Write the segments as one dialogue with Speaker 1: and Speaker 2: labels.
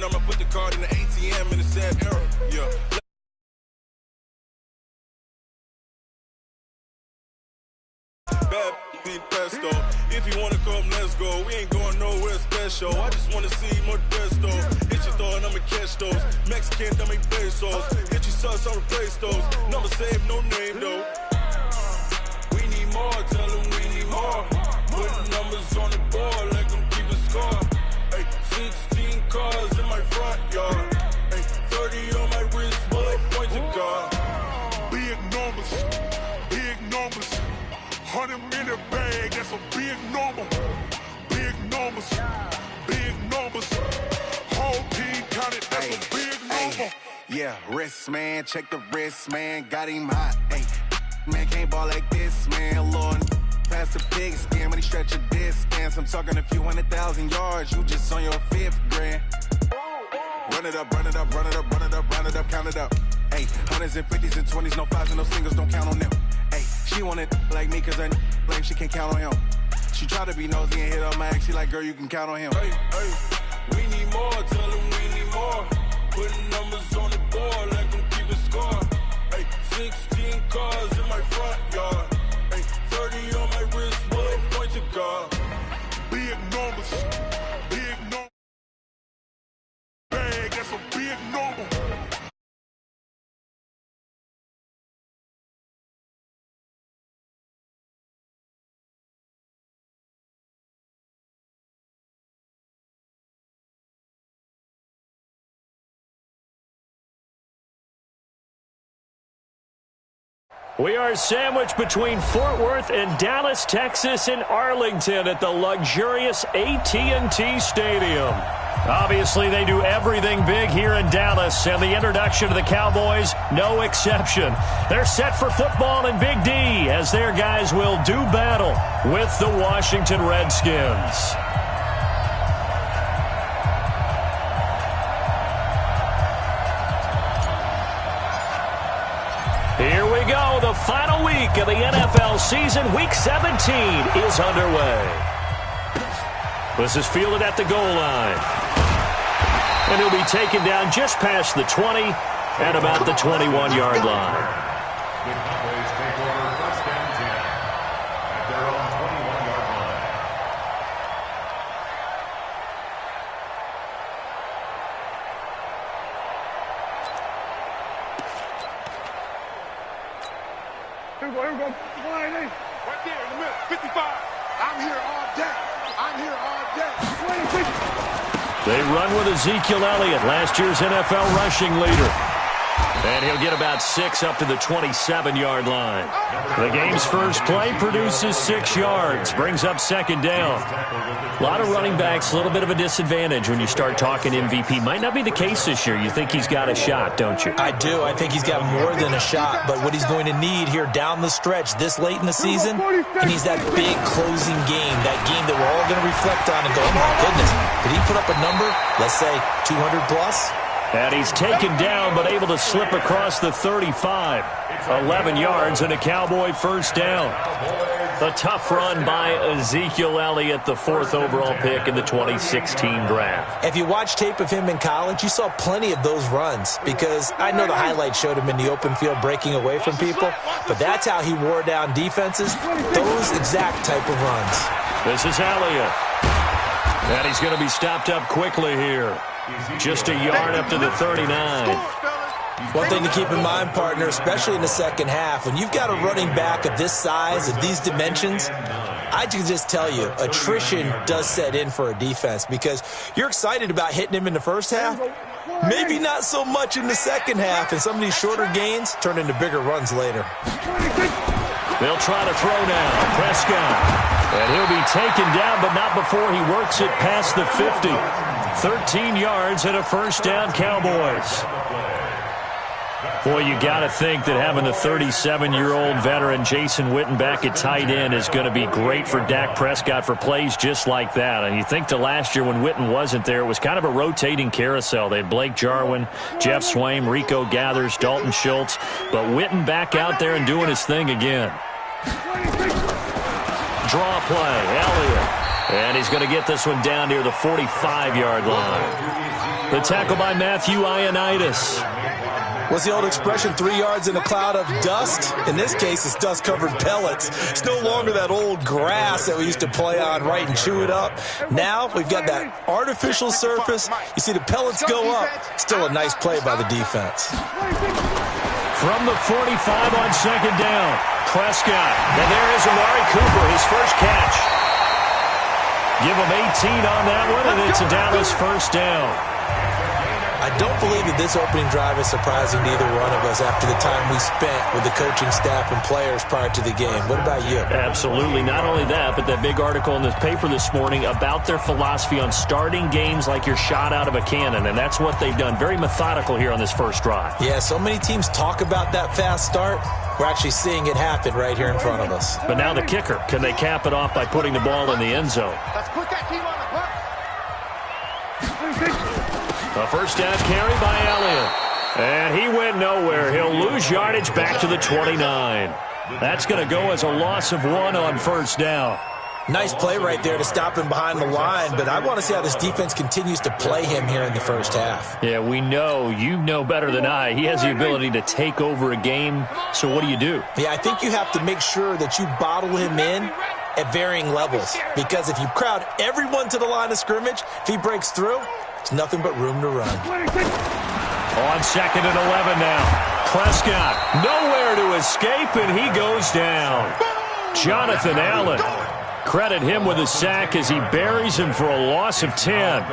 Speaker 1: I'ma put the card in the ATM in a sad era. Yeah. Bad beat pesto. If you wanna come, let's go. We ain't going nowhere special. I just wanna see more desto. Hit your thought, I'ma catch those. Mexican, I make pesos. Hit your sauce, I'll replace those. Number save, no name though. We need more, tell them we need more. Putting numbers on the board, like I'm keeping score. Ay, 16 cars in my front yard. Ay, 30 on my wrist, bullet point to God.
Speaker 2: Big numbers, big numbers. 100-minute bag, that's a big number. Big numbers, big numbers. Whole team counted, that's a big number.
Speaker 3: Yeah, wrist man, check the wrist man, got him hot. Ay, man can't ball like this, man. Lord, past the big skin when he stretch a distance. I'm talking a few 100,000 yards, you just on your 5th grand. Run it up, run it up, run it up, run it up, run it up, count it up. Ay, 100s and 50s and 20s, no 5s and no singles, don't count on them. Ay, she want it like me cause her blame, she can't count on him. She try to be nosy and hit up my ex, she like, girl, you can count on him.
Speaker 1: Hey, hey, we need more, tell them we need more. Putting numbers on the board like I'm keeping score. Hey, 16 cars in my front yard. Hey, 30 on my wrist, bullet point to God.
Speaker 2: Big numbers, big numbers. Bag, that's a big number.
Speaker 4: We are sandwiched between Fort Worth and Dallas, Texas, and Arlington at the luxurious AT&T Stadium. Obviously, they do everything big here in Dallas, and the introduction to the Cowboys, no exception. They're set for football in Big D as their guys will do battle with the Washington Redskins. Here we go. The final week of the NFL season. Week 17 is underway. This is fielded at the goal line. And he'll be taken down just past the 20 at about the 21-yard line.
Speaker 5: The Cowboys take over first and 10 at their own 21-yard line.
Speaker 2: Here we go. Right there in the middle, 55. I'm here all day. I'm here all day.
Speaker 4: They run with Ezekiel Elliott, last year's NFL rushing leader. And he'll get about 6 up to the 27-yard line. The game's first play produces 6 yards, brings up second down. A lot of running backs, a little bit of a disadvantage when you start talking MVP. Might not be the case this year. You think he's got a shot, don't you?
Speaker 6: I do. I think he's got more than a shot. But what he's going to need here down the stretch this late in the season, he needs that big closing game, that game that we're all going to reflect on and go, oh, my goodness, did he put up a number, let's say 200 plus?
Speaker 4: And he's taken down but able to slip across the 35. 11 yards and a Cowboy first down. A tough run by Ezekiel Elliott, the 4th overall pick in the 2016 draft.
Speaker 6: If you watch tape of him in college, you saw plenty of those runs because I know the highlights showed him in the open field breaking away from people, but that's how he wore down defenses, those exact type of runs.
Speaker 4: This is Elliott. And he's going to be stopped up quickly here. Just a yard up to the 39.
Speaker 6: One thing to keep in mind, partner, especially in the second half, when you've got a running back of this size, of these dimensions, I can just tell you, attrition does set in for a defense because you're excited about hitting him in the first half, maybe not so much in the second half, and some of these shorter gains turn into bigger runs later.
Speaker 4: They'll try to throw now. Prescott. And he'll be taken down, but not before he works it past the 50. 13 yards and a first down, Cowboys. Boy, you got to think that having the 37-year-old veteran Jason Witten back at tight end is going to be great for Dak Prescott for plays just like that. And you think to last year when Witten wasn't there, it was kind of a rotating carousel. They had Blake Jarwin, Jeff Swaim, Rico Gathers, Dalton Schultz. But Witten back out there and doing his thing again. Draw play, Elliott. And he's going to get this one down near the 45-yard line. The tackle by Matthew Ioannidis.
Speaker 6: What's the old expression, 3 yards in a cloud of dust? In this case, it's dust-covered pellets. It's no longer that old grass that we used to play on, right, and chew it up. Now we've got that artificial surface. You see the pellets go up. Still a nice play by the defense.
Speaker 4: From the 45 on second down, Prescott. And there is Amari Cooper, his first catch. Give him 18 on that one, and it's a Dallas first down.
Speaker 6: I don't believe that this opening drive is surprising to either one of us after the time we spent with the coaching staff and players prior to the game. What about you?
Speaker 4: Absolutely. Not only that, but that big article in the paper this morning about their philosophy on starting games like you're shot out of a cannon, and that's what they've done. Very methodical here on this first drive.
Speaker 6: Yeah, so many teams talk about that fast start. We're actually seeing it happen right here in front of us.
Speaker 4: But now the kicker. Can they cap it off by putting the ball in the end zone?
Speaker 7: Let's put that team on the clock.
Speaker 4: A first down carry by Elliott. And he went nowhere. He'll lose yardage back to the 29. That's going to go as a loss of 1 on first down.
Speaker 6: Nice play right there to stop him behind the line, but I want to see how this defense continues to play him here in the first half.
Speaker 4: Yeah, we know. You know better than I. He has the ability to take over a game, so what do you do?
Speaker 6: Yeah, I think you have to make sure that you bottle him in at varying levels, because if you crowd everyone to the line of scrimmage, if he breaks through, it's nothing but room to run.
Speaker 4: On second and 11 now. Prescott, nowhere to escape, and he goes down. Jonathan Allen. Credit him with a sack as he buries him for a loss of 10.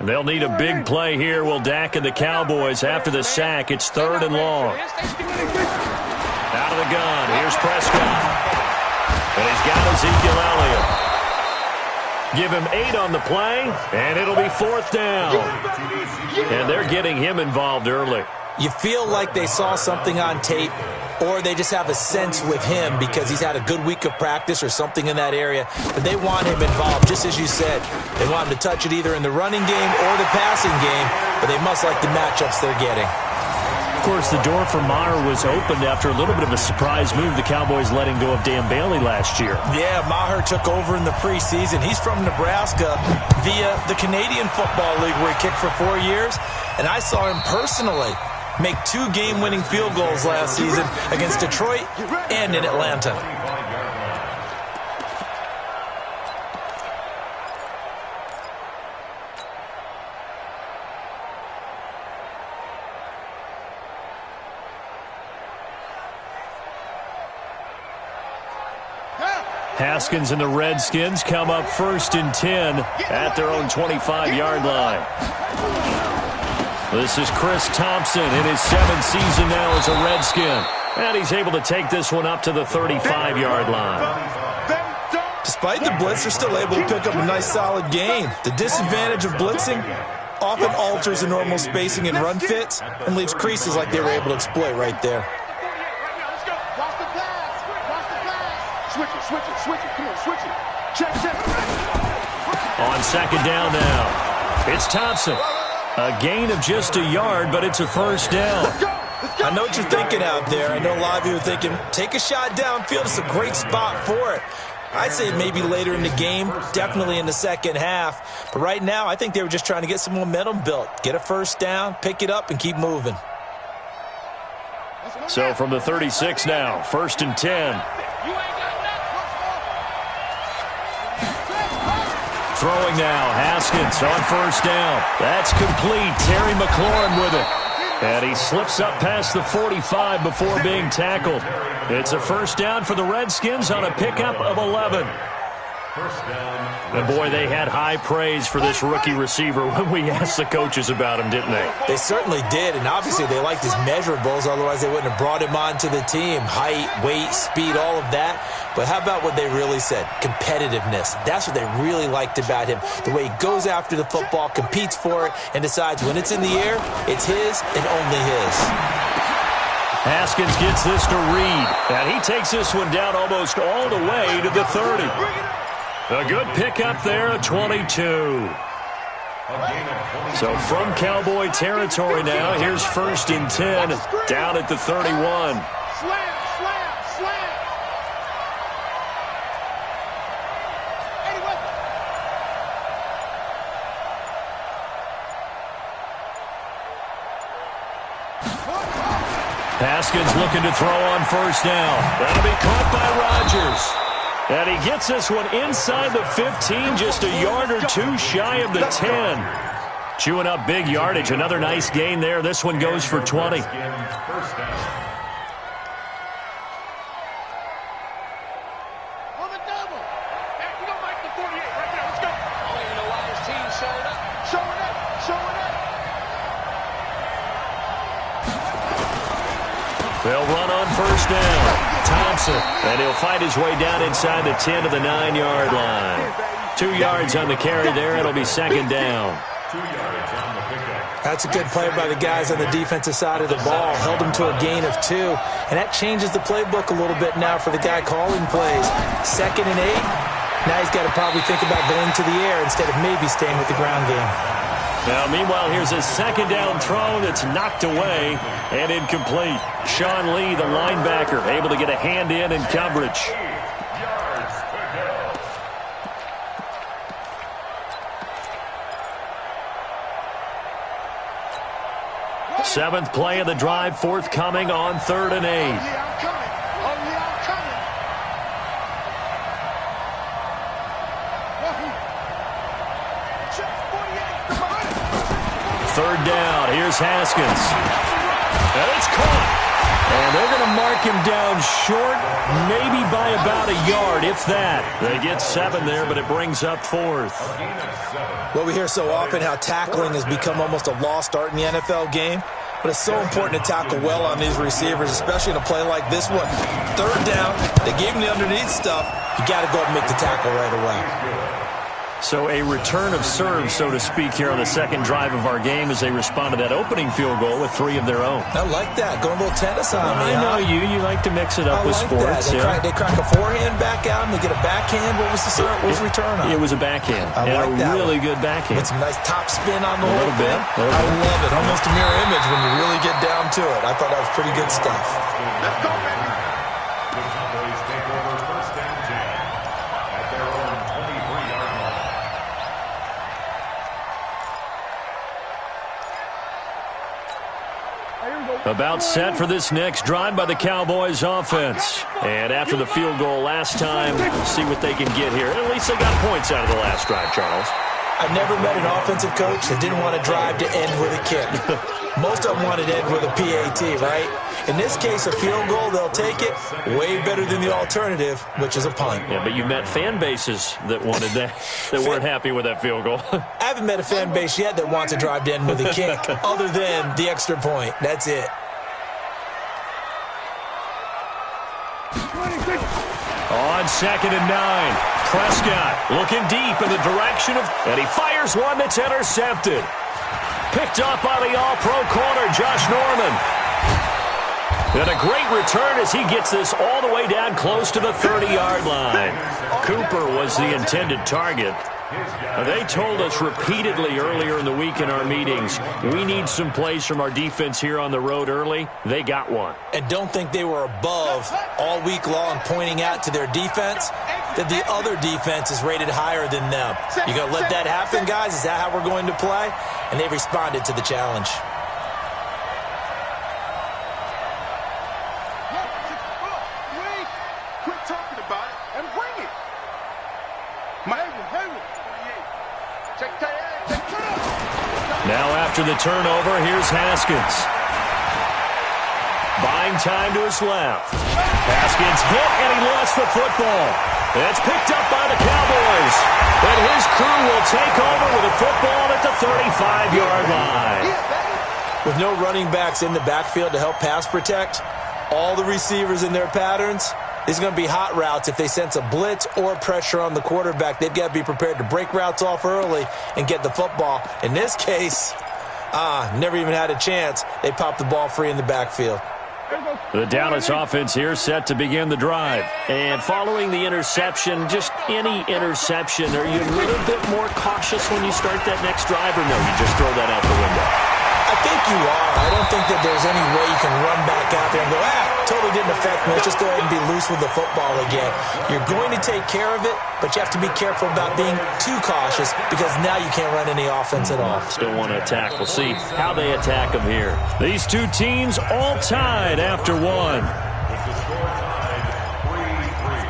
Speaker 4: They'll need a big play here. Will Dak and the Cowboys after the sack. It's 3rd and long. Out of the gun. Here's Prescott. And he's got Ezekiel Elliott. Give him 8 on the play, and it'll be 4th down. And they're getting him involved early.
Speaker 6: You feel like they saw something on tape, or they just have a sense with him because he's had a good week of practice or something in that area, but they want him involved, just as you said. They want him to touch it either in the running game or the passing game, but they must like the matchups they're getting.
Speaker 4: Of course, the door for Maher was opened after a little bit of a surprise move. The Cowboys letting go of Dan Bailey last year.
Speaker 6: Yeah, Maher took over in the preseason. He's from Nebraska via the Canadian Football League where he kicked for 4 years, and I saw him personally make 2 game-winning field goals last season against Detroit and in Atlanta.
Speaker 4: Haskins and the Redskins come up 1st and 10 at their own 25-yard line. This is Chris Thompson in his 7th season now as a Redskin. And he's able to take this one up to the 35-yard line.
Speaker 6: Despite the blitz, they're still able to pick up a nice solid gain. The disadvantage of blitzing often alters the normal spacing and run fits and leaves creases like they were able to exploit right there.
Speaker 7: Switch it. Come on, switch it. Check.
Speaker 4: On second down now, it's Thompson. A gain of just a yard, but it's a first down.
Speaker 6: I know what you're thinking out there. I know a lot of you are thinking, take a shot downfield. It's a great spot for it. I'd say maybe later in the game, definitely in the second half. But right now, I think they were just trying to get some momentum built. Get a first down, pick it up, and keep moving.
Speaker 4: So from the 36 now, 1st and 10. Throwing now, Haskins on first down. That's complete. Terry McLaurin with it. And he slips up past the 45 before being tackled. It's a first down for the Redskins on a pickup of 11. And boy, they had high praise for this rookie receiver when we asked the coaches about him, didn't they?
Speaker 6: They certainly did, and obviously they liked his measurables, otherwise they wouldn't have brought him onto the team. Height, weight, speed, all of that. But how about what they really said? Competitiveness. That's what they really liked about him. The way he goes after the football, competes for it, and decides when it's in the air, it's his and only his.
Speaker 4: Haskins gets this to Reed, and he takes this one down almost all the way to the 30. A good pickup there, a 22. So from Cowboy territory now, here's 1st and 10 down at the 31.
Speaker 7: Slam.
Speaker 4: Haskins looking to throw on 1st down. That'll be caught by Rodgers. And he gets this one inside the 15, just a yard or two shy of the 10. Chewing up big yardage. Another nice gain there. This one goes for 20. They'll run on 1st down. Thompson, and he'll fight his way down inside the 10 to the 9-yard line. 2 yards on the carry there. It'll be 2nd down.
Speaker 5: 2 yards on the pickup.
Speaker 6: That's a good play by the guys on the defensive side of the ball. Held him to a gain of 2. And that changes the playbook a little bit now for the guy calling plays. 2nd and 8. Now he's got to probably think about going to the air instead of maybe staying with the ground game.
Speaker 4: Now, meanwhile, here's a 2nd down throw that's knocked away and incomplete. Sean Lee, the linebacker, able to get a hand in coverage. Seventh play of the drive forthcoming on 3rd and 8. 3rd down. Here's Haskins. And it's caught. And they're going to mark him down short, maybe by about a yard, if that. They get 7 there, but it brings up 4th.
Speaker 6: Well, we hear so often how tackling has become almost a lost art in the NFL game. But it's so important to tackle well on these receivers, especially in a play like this one. 3rd down, they gave him the underneath stuff. You got to go and make the tackle right away.
Speaker 4: So a return of serve, so to speak, here on the 2nd drive of our game as they respond to that opening field goal with 3 of their own.
Speaker 6: I like that. Going a little tennis on me.
Speaker 4: I know you. You like to mix it up with sports.
Speaker 6: They crack a forehand back out and they get a backhand. What was the return on?
Speaker 4: It was a backhand.
Speaker 6: I like that.
Speaker 4: Really good backhand.
Speaker 6: With some nice top spin on the
Speaker 4: whole thing.
Speaker 6: I love it. Almost a mirror image when you really get down to it. I thought that was pretty good stuff.
Speaker 7: Let's go, baby.
Speaker 5: The Cowboys take over 1st and 10 at their own 23-yard line.
Speaker 4: About set for this next drive by the Cowboys offense. And after the field goal last time, we'll see what they can get here. At least they got points out of the last drive, Charles.
Speaker 6: I never met an offensive coach that didn't want to drive to end with a kick. Most of them wanted to end with a PAT, right? In this case, a field goal, they'll take it. Way better than the alternative, which is a punt.
Speaker 4: Yeah, but you met fan bases that wanted that, that weren't happy with that field goal.
Speaker 6: I haven't met a fan base yet that wants to drive to end with a kick, other than the extra point. That's it.
Speaker 4: On 2nd and 9, Prescott looking deep in the direction of, and he fires one that's intercepted. Picked up by the all-pro corner, Josh Norman. And a great return as he gets this all the way down close to the 30-yard line. Cooper was the intended target. They told us repeatedly earlier in the week in our meetings, we need some plays from our defense here on the road early. They got one.
Speaker 6: And don't think they were above all week long pointing out to their defense that the other defense is rated higher than them. You going to let that happen, guys? Is that how we're going to play? And they responded to the challenge.
Speaker 7: Quit talking about it and bring it.
Speaker 4: Now after the turnover, here's Haskins. Buying time to his left. Haskins hit, and he lost the football. It's picked up by the Cowboys. And his crew will take over with a football at the 35-yard line.
Speaker 6: With no running backs in the backfield to help pass protect, all the receivers in their patterns, these are going to be hot routes. If they sense a blitz or pressure on the quarterback, they've got to be prepared to break routes off early and get the football. In this case, never even had a chance. They popped the ball free in the backfield.
Speaker 4: The Dallas offense here set to begin the drive.
Speaker 8: And following the interception, just any interception, are you a little bit more cautious when you start that next drive, or no, you just throw that out the window?
Speaker 6: I think you are. I don't think that there's any way you can run back out there and go, totally didn't affect me. Let's just go ahead and be loose with the football again. You're going to take care of it, but you have to be careful about being too cautious because now you can't run any offense at all.
Speaker 4: Still want to attack. We'll see how they attack them here. These two teams all tied after one.
Speaker 5: With the score tied 3-3.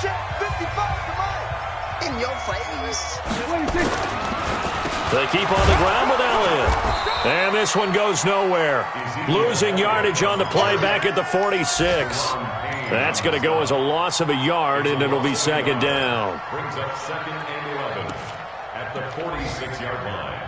Speaker 7: Check 55 to Mike. In your face.
Speaker 4: They keep on the ground with Elliott. And this one goes nowhere. Losing yardage on the play back at the 46. That's going to go as a loss of a yard, and it'll be second down.
Speaker 5: Brings up 2nd and 11 at the 46-yard line.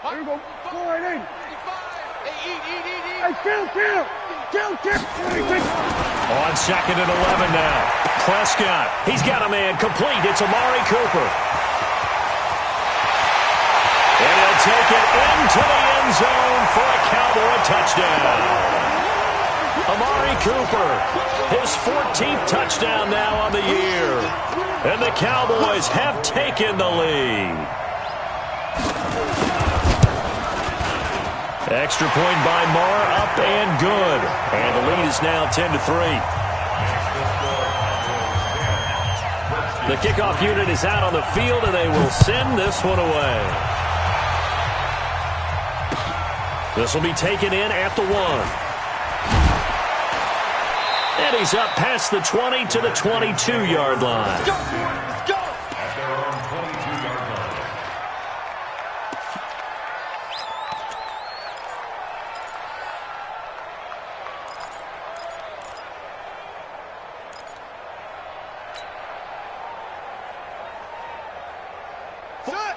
Speaker 7: Here we go.
Speaker 4: On 2nd and 11 now. Prescott. He's got a man complete. It's Amari Cooper. And he'll take it into the end zone for a Cowboy touchdown. Amari Cooper, his 14th touchdown now on the year. And the Cowboys have taken the lead. Extra point by Marr, up and good. And the lead is now 10-3. The kickoff unit is out on the field, and they will send this one away. This will be taken in at the 1. And he's up past the 20 to the 22-yard line.
Speaker 7: Let's go.
Speaker 5: At their own 22-yard line.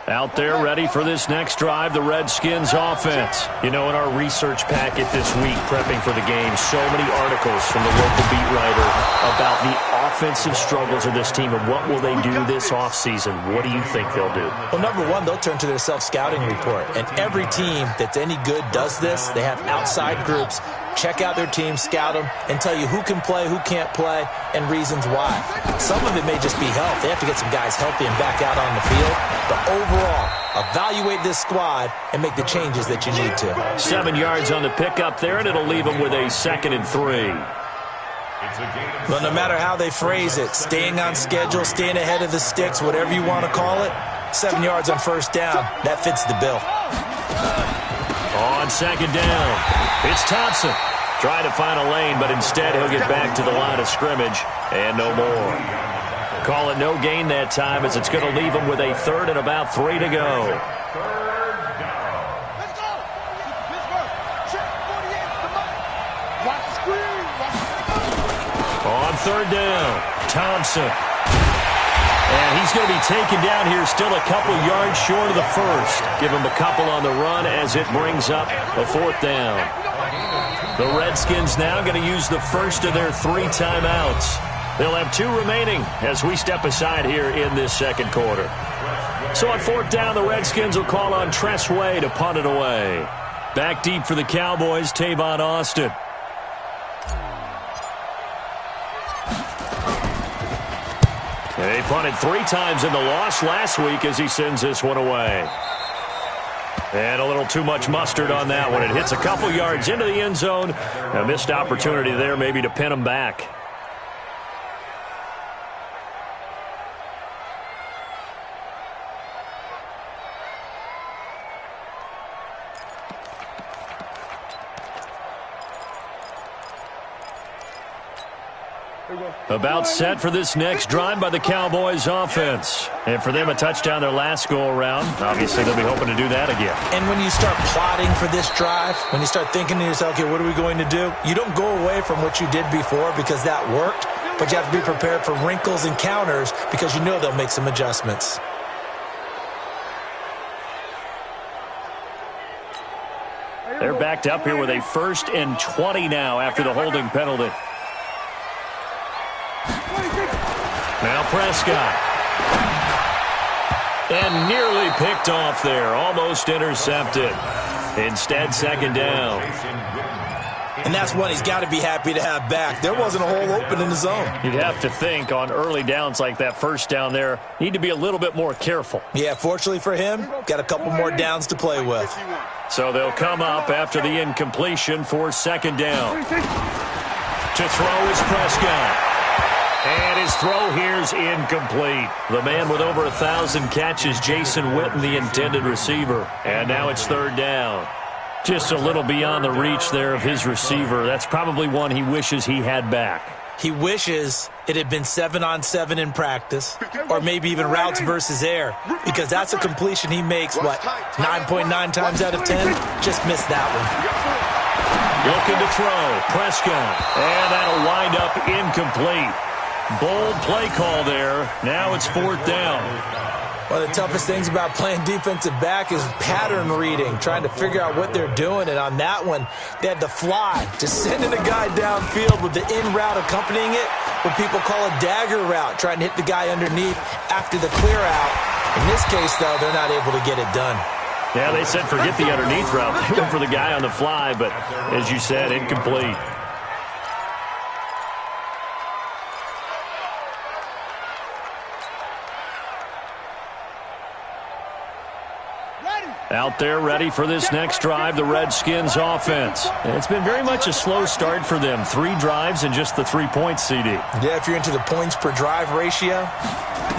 Speaker 4: Out there ready for this next drive, the Redskins offense. You know, in our research packet this week, prepping for the game, so many articles from the local beat writer about the offensive struggles of this team and what will they do this offseason. What do you think they'll do?
Speaker 6: Well, number one, they'll turn to their self-scouting report. And every team that's any good does this. They have outside groups. Check out their team, scout them, and tell you who can play, who can't play, and reasons why. Some of it may just be health. They have to get some guys healthy and back out on the field. But overall, evaluate this squad and make the changes that you need to.
Speaker 4: 7 yards on the pickup there, and it'll leave them with a 2nd and 3.
Speaker 6: But no matter how they phrase it, staying on schedule, staying ahead of the sticks, whatever you want to call it, 7 yards on first down, that fits the bill.
Speaker 4: On 2nd down, it's Thompson. Trying to find a lane, but instead he'll get back to the line of scrimmage and no more. Call it no gain that time, as it's going to leave him with a 3rd and about 3 to go.
Speaker 7: Let's go. Pittsburgh. Check 48 to Mike. Watch the screen.
Speaker 4: On 3rd down, Thompson. And he's going to be taken down here, still a couple yards short of the 1st. Give him a couple on the run as it brings up a 4th down. The Redskins now going to use the 1st of their 3 timeouts. They'll have 2 remaining as we step aside here in this 2nd quarter. So on 4th down, the Redskins will call on Tress Way to punt it away. Back deep for the Cowboys, Tavon Austin. They punted 3 times in the loss last week as he sends this one away. And a little too much mustard on that one. It hits a couple yards into the end zone. A missed opportunity there maybe to pin him back. About set for this next drive by the Cowboys offense. And for them, a touchdown their last go-around. Obviously, they'll be hoping to do that again.
Speaker 6: And when you start plotting for this drive, when you start thinking to yourself, okay, what are we going to do? You don't go away from what you did before because that worked, but you have to be prepared for wrinkles and counters because you know they'll make some adjustments.
Speaker 4: They're backed up here with a 1st and 20 now after the holding penalty. Now Prescott. And nearly picked off there. Almost intercepted. Instead, 2nd down.
Speaker 6: And that's one he's got to be happy to have back. There wasn't a hole open in the zone.
Speaker 4: You'd have to think on early downs like that 1st down there, need to be a little bit more careful.
Speaker 6: Yeah, fortunately for him, got a couple more downs to play with.
Speaker 4: So they'll come up after the incompletion for 2nd down. To throw is Prescott. And his throw here's incomplete. The man with over 1,000 catches, Jason Witten, the intended receiver. And now it's 3rd down. Just a little beyond the reach there of his receiver. That's probably one he wishes he had back.
Speaker 6: He wishes it had been 7-on-7 in practice, or maybe even routes versus air, because that's a completion he makes, 9.9 times out of 10? Just missed that one.
Speaker 4: Looking to throw, Prescott, and that'll wind up incomplete. Bold play call there. Now it's 4th down.
Speaker 6: One of the toughest things about playing defensive back is pattern reading, trying to figure out what they're doing. And on that one, they had to fly, just sending a guy downfield with the in route accompanying it, what people call a dagger route, trying to hit the guy underneath after the clear out. In this case, though, they're not able to get it done.
Speaker 4: Yeah, they said forget the underneath route. They went for the guy on the fly, but as you said, incomplete. Out there ready for this next drive, the Redskins offense. And it's been very much a slow start for them. 3 drives and just the 3 points, CD.
Speaker 6: Yeah, if you're into the points per drive ratio,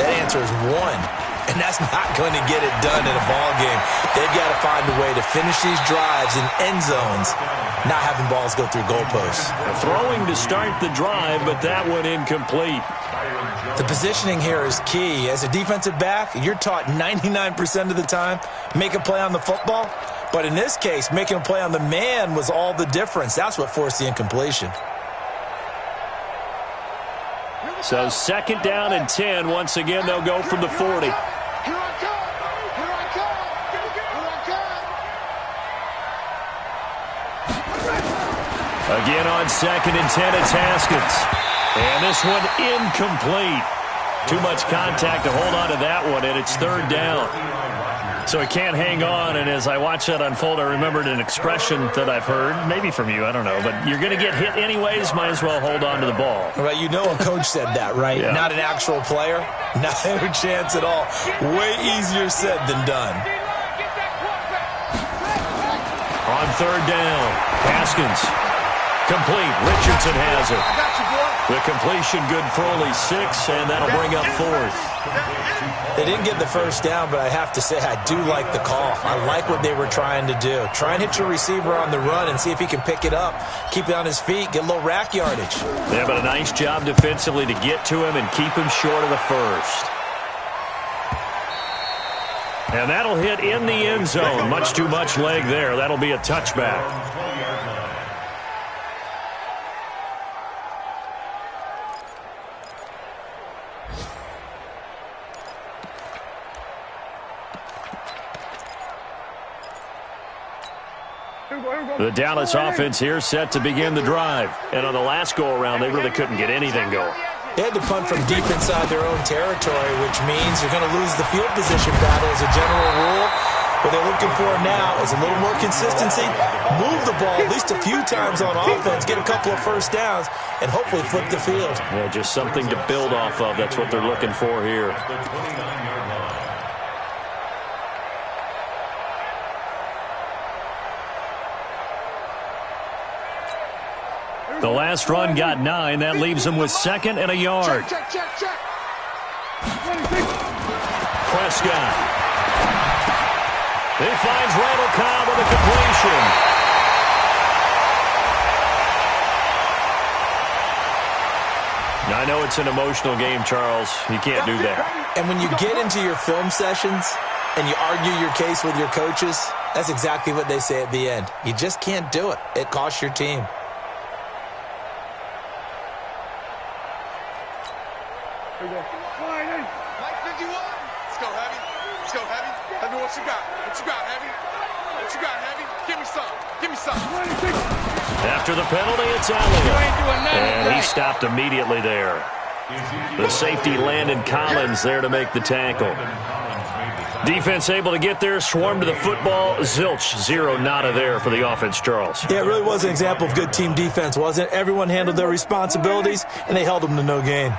Speaker 6: that answer is 1. And that's not going to get it done in a ball game. They've got to find a way to finish these drives in end zones, not having balls go through goalposts.
Speaker 4: Throwing to start the drive, but that one incomplete.
Speaker 6: The positioning here is key. As a defensive back, you're taught 99% of the time, make a play on the football. But in this case, making a play on the man was all the difference. That's what forced the incompletion.
Speaker 4: So 2nd down and 10. Once again, they'll go from the 40. Again on 2nd and 10, it's Haskins. And this one incomplete. Too much contact to hold on to that one, and it's 3rd down. So he can't hang on, and as I watch that unfold, I remembered an expression that I've heard, maybe from you, I don't know, but you're going to get hit anyways, might as well hold on to the ball.
Speaker 6: Well, you know a coach said that, right?
Speaker 4: Yeah.
Speaker 6: Not an actual player. No chance at all. Way easier said than done.
Speaker 4: On 3rd down, Haskins. Complete. Richardson has it. The completion good for only 6, and that'll bring up 4th.
Speaker 6: They didn't get the 1st down, but I have to say I do like the call. I like what they were trying to do. Try and hit your receiver on the run and see if he can pick it up, keep it on his feet, get a little rack yardage.
Speaker 4: Yeah, but a nice job defensively to get to him and keep him short of the 1st. And that'll hit in the end zone. Much too much leg there. That'll be a touchback. The Dallas offense here set to begin the drive. And on the last go-around, they really couldn't get anything going.
Speaker 6: They had to punt from deep inside their own territory, which means you're going to lose the field position battle as a general rule. What they're looking for now is a little more consistency, move the ball at least a few times on offense, get a couple of 1st downs, and hopefully flip the field.
Speaker 4: Yeah, just something to build off of. That's what they're looking for here. The last run got 9. That leaves them with 2nd and a yard. Prescott. He finds Randall Cobb with a completion. Now, I know it's an emotional game, Charles. You can't do that.
Speaker 6: And when you get into your film sessions and you argue your case with your coaches, that's exactly what they say at the end. You just can't do it. It costs your team.
Speaker 7: Let's go, Heavy. Let's go, Heavy. Let me know what you got. What you got, Heavy? What you got, Heavy? Give me some. Give me some.
Speaker 4: After the penalty, it's Elliott. And he stopped immediately there. The safety, Landon Collins, there to make the tackle. Defense able to get there, swarm to the football. Zilch, zero, nada there for the offense, Charles.
Speaker 6: Yeah, it really was an example of good team defense, wasn't it? Everyone handled their responsibilities, and they held them to no gain.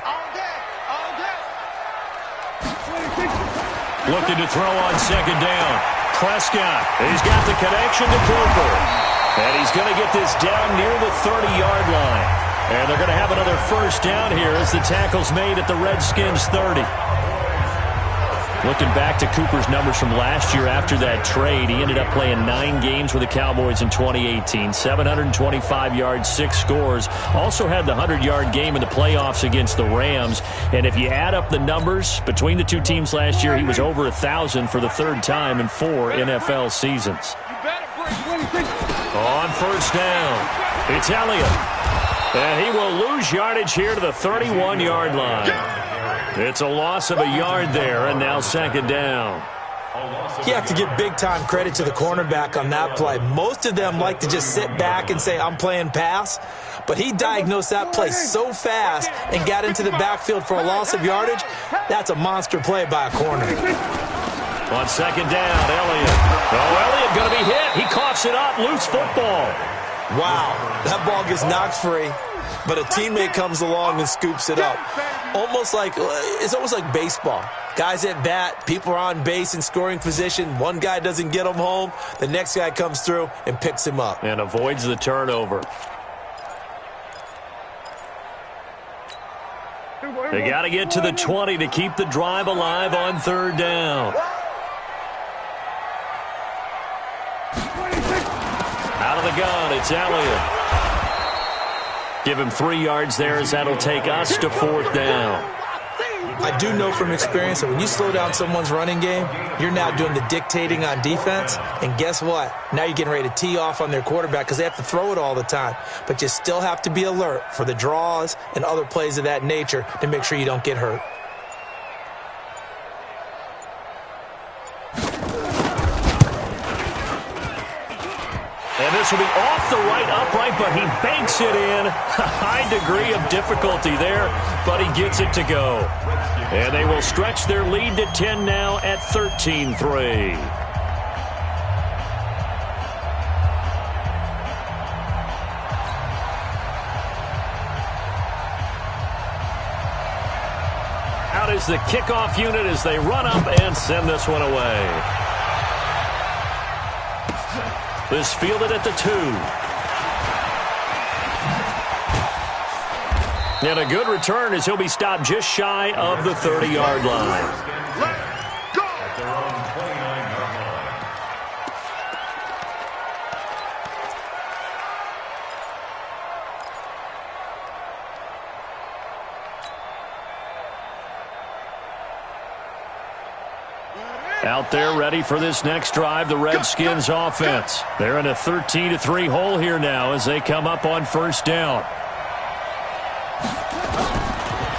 Speaker 4: Looking to throw on second down. Prescott, he's got the connection to Cooper. And he's going to get this down near the 30-yard line. And they're going to have another first down here as the tackle's made at the Redskins 30. Looking back to Cooper's numbers from last year after that trade, he ended up playing 9 games with the Cowboys in 2018. 725 yards, 6 scores. Also had the 100-yard game in the playoffs against the Rams. And if you add up the numbers between the two teams last year, he was over 1,000 for the third time in 4 NFL seasons. On first down, it's Elliott. And he will lose yardage here to the 31-yard line. It's a loss of a yard there, and now second down.
Speaker 6: You have to give big-time credit to the cornerback on that play. Most of them like to just sit back and say, I'm playing pass. But he diagnosed that play so fast and got into the backfield for a loss of yardage. That's a monster play by a corner.
Speaker 4: On second down, Elliott. Oh, Elliott going to be hit. He coughs it up. Loose football.
Speaker 6: Wow, that ball gets knocked free, but a teammate comes along and scoops it up. It's almost like baseball. Guys at bat, people are on base in scoring position. One guy doesn't get him home. The next guy comes through and picks him up.
Speaker 4: And avoids the turnover. They got to get to the 20 to keep the drive alive on third down. Out of the gun, it's Elliott. Give him 3 yards there as that'll take us to fourth down.
Speaker 6: I do know from experience that when you slow down someone's running game, you're now doing the dictating on defense. And guess what? Now you're getting ready to tee off on their quarterback because they have to throw it all the time. But you still have to be alert for the draws and other plays of that nature to make sure you don't get hurt.
Speaker 4: And this will be off the right upright, but he banks it in. A high degree of difficulty there, but he gets it to go. And they will stretch their lead to 10 now at 13-3. Out is the kickoff unit as they run up and send this one away. This fielded at the 2. And a good return as he'll be stopped just shy of the 30-yard line. Out there ready for this next drive, the Redskins offense. They're in a 13-3 hole here now as they come up on first down.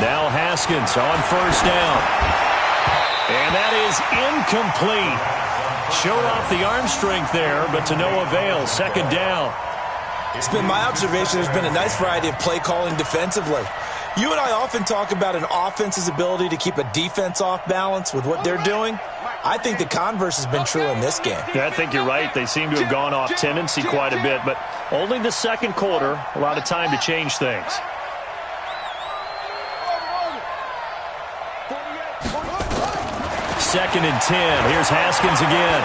Speaker 4: Now Haskins on first down. And that is incomplete. Showed off the arm strength there, but to no avail. Second down.
Speaker 6: It's been my observation there's been a nice variety of play calling defensively. You and I often talk about an offense's ability to keep a defense off balance with what they're doing. I think the converse has been true in this game.
Speaker 4: Yeah, I think you're right. They seem to have gone off tendency quite a bit, but only the second quarter, a lot of time to change things. Second and 10. Here's Haskins again.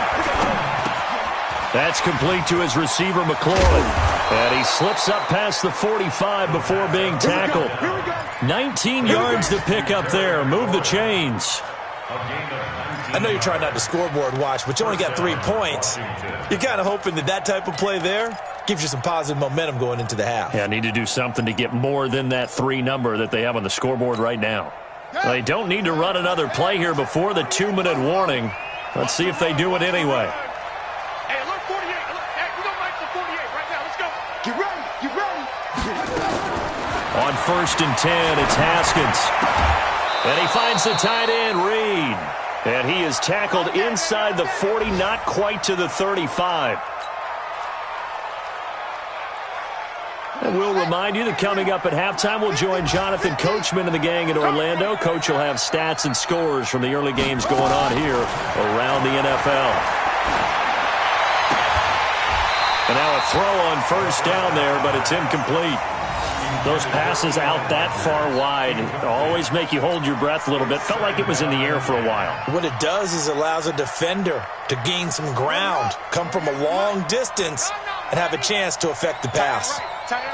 Speaker 4: That's complete to his receiver, McLaurin. And he slips up past the 45 before being tackled. 19 yards to pick up there. Move the chains.
Speaker 6: I know you're trying not to scoreboard watch, but you only got 3 points. You're kind of hoping that type of play there gives you some positive momentum going into the half.
Speaker 4: Yeah, need to do something to get more than that 3 number that they have on the scoreboard right now. They don't need to run another play here before the 2-minute warning. Let's see if they do it anyway.
Speaker 7: Hey, look, 48. Hey, we're going to make the 48 right now. Let's go. Get ready. Get ready.
Speaker 4: On first and 10, it's Haskins. And he finds the tight end, Reed. And he is tackled inside the 40, not quite to the 35. And we'll remind you that coming up at halftime, we'll join Jonathan Coachman and the gang in Orlando. Coach will have stats and scores from the early games going on here around the NFL. And now a throw on first down there, but it's incomplete. Those passes out that far wide always make you hold your breath a little bit. Felt like it was in the air for a while.
Speaker 6: What it does is it allows a defender to gain some ground, come from a long distance, and have a chance to affect the pass.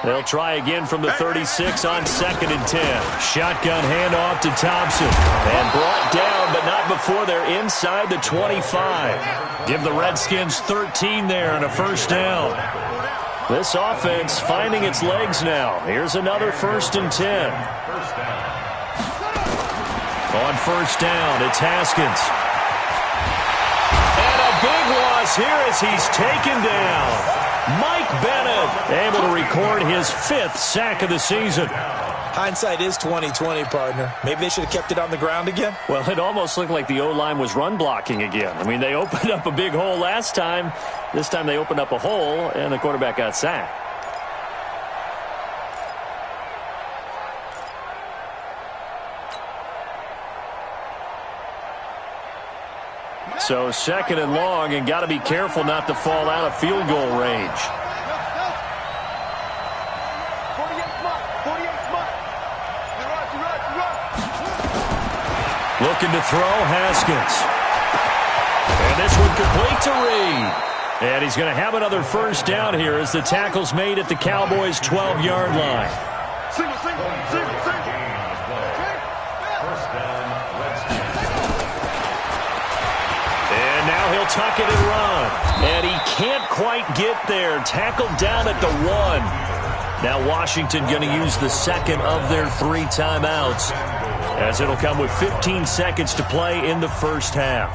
Speaker 4: They'll try again from the 36 on 2nd and 10. Shotgun handoff to Thompson. And brought down, but not before they're inside the 25. Give the Redskins 13 there and a first down. This offense finding its legs now. Here's another 1st and 10. On first down, it's Haskins. And a big loss here as he's taken down. Mike Bennett able to record his 5th sack of the season.
Speaker 6: Hindsight is 20/20, partner. Maybe they should have kept it on the ground again.
Speaker 4: Well, it almost looked like the O-line was run blocking again. I mean, they opened up a big hole last time. This time they opened up a hole, and the quarterback got sacked. So 2nd and long, and got to be careful not to fall out of field goal range. Looking to throw, Haskins. And this one complete to Reed. And he's going to have another first down here as the tackle's made at the Cowboys' 12-yard line. And now he'll tuck it and run. And he can't quite get there. Tackled down at the 1. Now Washington going to use the second of their 3 timeouts, as it'll come with 15 seconds to play in the first half.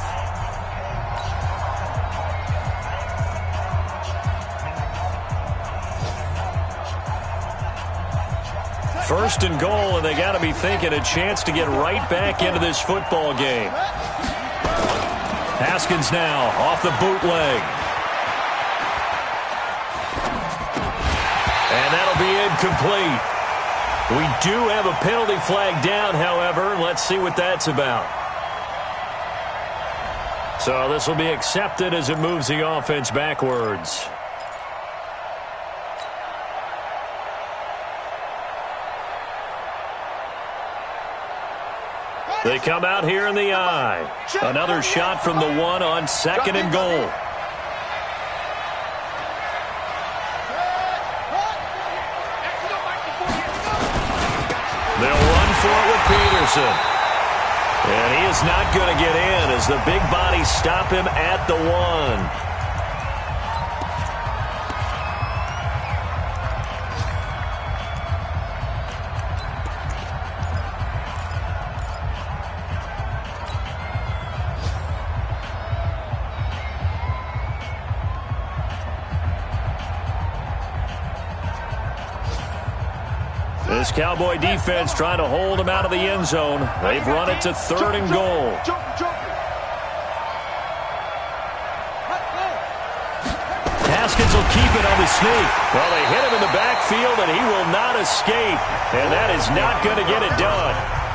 Speaker 4: First and goal, and they got to be thinking a chance to get right back into this football game. Haskins now off the bootleg. And that'll be incomplete. We do have a penalty flag down, however. Let's see what that's about. So this will be accepted as it moves the offense backwards. They come out here in the eye. Another shot from the 1 on 2nd and goal. They'll run for it with Peterson. And he is not going to get in as the big bodies stop him at the 1. This Cowboy defense trying to hold him out of the end zone. They've run it to 3rd and goal. Haskins will keep it on the sneak. Well, they hit him in the backfield, and he will not escape. And that is not going to get it done.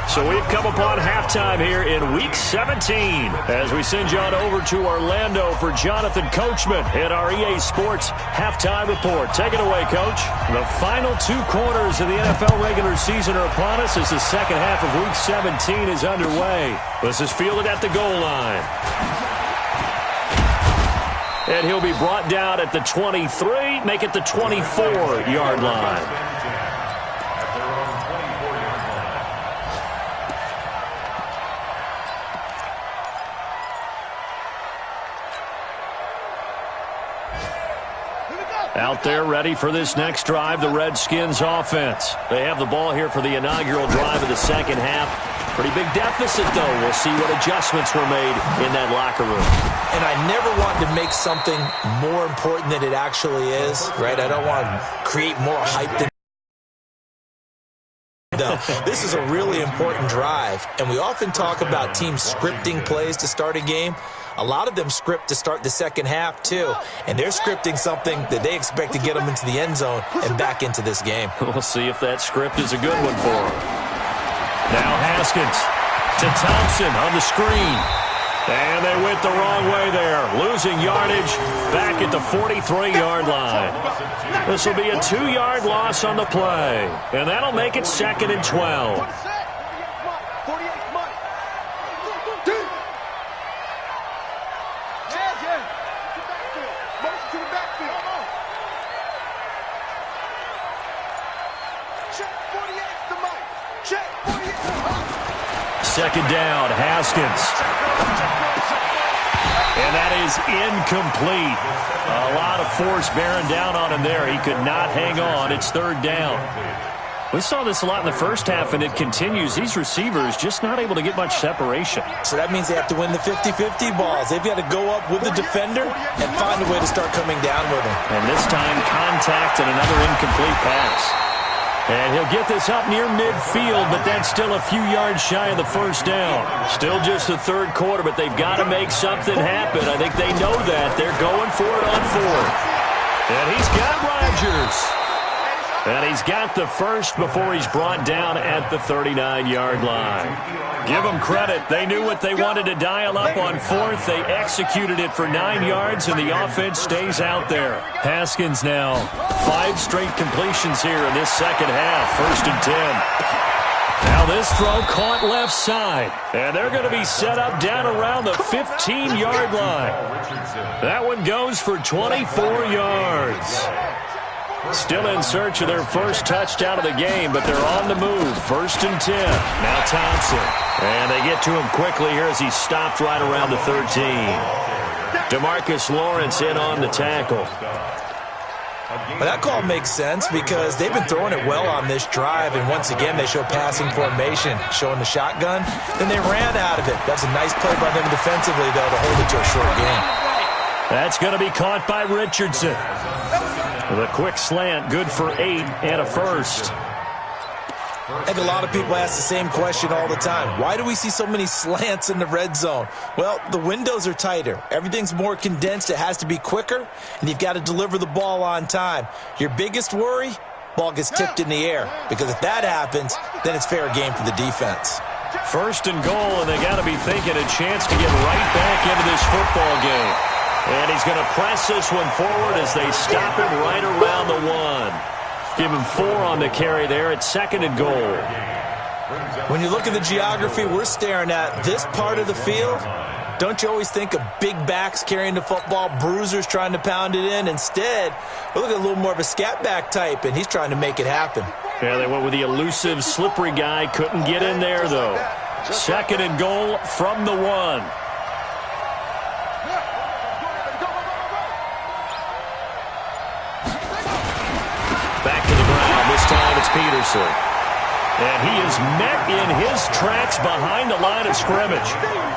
Speaker 4: So we've come upon halftime here in Week 17 as we send you on over to Orlando for Jonathan Coachman in our EA Sports Halftime Report. Take it away, Coach. The final 2 quarters of the NFL regular season are upon us as the second half of Week 17 is underway. This is fielded at the goal line. And he'll be brought down at the 23, make it the 24-yard line. Out there ready for this next drive, the Redskins offense. They have the ball here for the inaugural drive of the second half. Pretty big deficit, though. We'll see what adjustments were made in that locker room.
Speaker 6: And I never want to make something more important than it actually is, right? I don't want to create more hype than though. This is a really important drive, and we often talk about teams scripting plays to start a game. A lot of them script to start the second half, too, and they're scripting something that they expect to get them into the end zone and back into this game.
Speaker 8: We'll see if that script is a good one for them. Now Haskins to Thompson on the screen. And they went the wrong way there, losing yardage back at the 43-yard line. This will be a 2-yard loss on the play, and that'll make it 2nd and 12. Second down, Haskins. And that is incomplete. A lot of force bearing down on him there. He could not hang on. It's 3rd down. We saw this a lot in the first half, and it continues. These receivers just not able to get much separation.
Speaker 6: So that means they have to win the 50-50 balls. They've got to go up with the defender and find a way to start coming down with him.
Speaker 8: And this time, contact and another incomplete pass. And he'll get this up near midfield, but that's still a few yards shy of the first down. Still just the 3rd quarter, but they've got to make something happen. I think they know that. They're going for it on 4th. And he's got Rodgers. And he's got the first before he's brought down at the 39-yard line. Give them credit. They knew what they wanted to dial up on 4th. They executed it for 9 yards, and the offense stays out there. Haskins now 5 straight completions here in this second half. 1st and 10. Now this throw caught left side. And they're going to be set up down around the 15-yard line. That one goes for 24 yards. Still in search of their first touchdown of the game, but they're on the move. 1st and 10. Now Thompson. And they get to him quickly here as he's stopped right around the 13. DeMarcus Lawrence in on the tackle.
Speaker 6: Well, that call makes sense because they've been throwing it well on this drive, and once again they show passing formation, showing the shotgun. Then they ran out of it. That's a nice play by them defensively, though, to hold it to a short game.
Speaker 8: That's going to be caught by Richardson. With a quick slant, good for 8 and a first.
Speaker 6: I think a lot of people ask the same question all the time. Why do we see so many slants in the red zone? Well, the windows are tighter. Everything's more condensed. It has to be quicker, and you've got to deliver the ball on time. Your biggest worry? Ball gets tipped in the air, because if that happens, then it's fair game for the defense.
Speaker 8: 1st and goal, and they got to be thinking a chance to get right back into this football game. And he's going to press this one forward as they stop him right around the 1. Give him 4 on the carry there at 2nd and goal.
Speaker 6: When you look at the geography we're staring at, this part of the field, don't you always think of big backs carrying the football, bruisers trying to pound it in? Instead, we look at a little more of a scat back type, and he's trying to make it happen.
Speaker 8: Yeah, they went with the elusive, slippery guy. Couldn't get in there, though. 2nd and goal from the 1. Back to the ground. This time it's Peterson. And he is met in his tracks behind the line of scrimmage.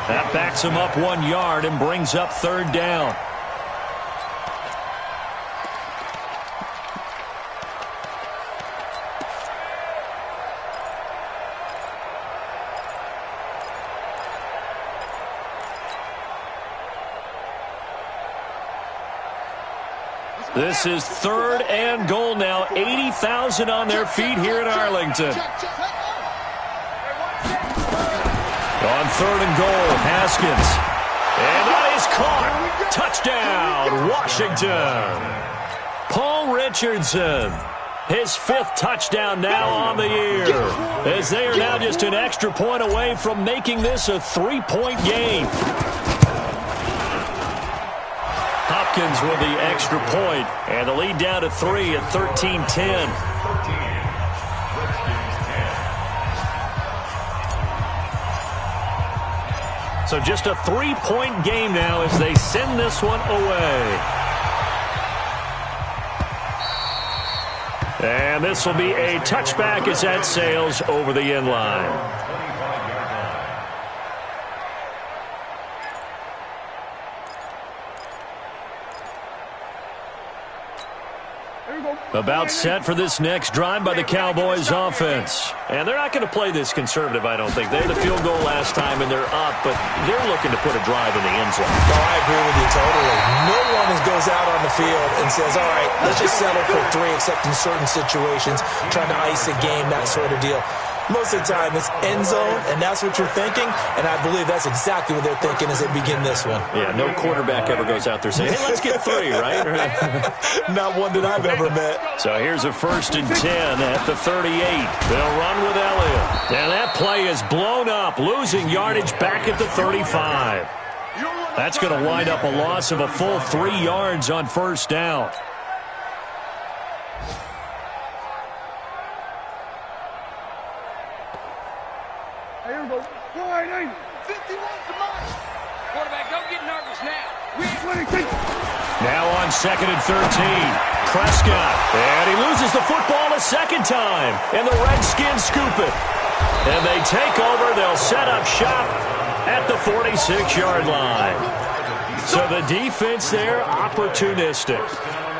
Speaker 8: That backs him up 1 yard and brings up 3rd down. This is 3rd and goal now. 80,000 on their feet here in Arlington. On 3rd and goal, Haskins. And that is caught. Touchdown, Washington. Paul Richardson. His 5th touchdown now on the year. As they are now just an extra point away from making this a 3-point game. Hopkins with the extra point, and the lead down to 3 at 13-10. So just a 3-point game now as they send this one away. And this will be a touchback as that sails over the end line. About set for this next drive by the Cowboys offense. And they're not going to play this conservative, I don't think. They had the field goal last time, and they're up, but they're looking to put a drive in the end zone.
Speaker 6: Oh, I agree with you totally. No one goes out on the field and says, all right, let's just settle for 3, except in certain situations, trying to ice a game, that sort of deal. Most of the time, it's end zone, and that's what you're thinking, and I believe that's exactly what they're thinking as they begin this one.
Speaker 8: Yeah, no quarterback ever goes out there saying, hey, let's get 3, right?
Speaker 6: Not one that I've ever met.
Speaker 8: So here's a 1st and 10 at the 38. They'll run with Elliott. And that play is blown up, losing yardage back at the 35. That's going to wind up a loss of a full 3 yards on 1st down.
Speaker 7: Here we go. 480. 51 to mine. Quarterback, don't get nervous now. We ain't winning.
Speaker 8: Now on 2nd and 13. Prescott. And he loses the football a second time. And the Redskins scoop it. And they take over. They'll set up shop at the 46-yard line. So the defense there, opportunistic.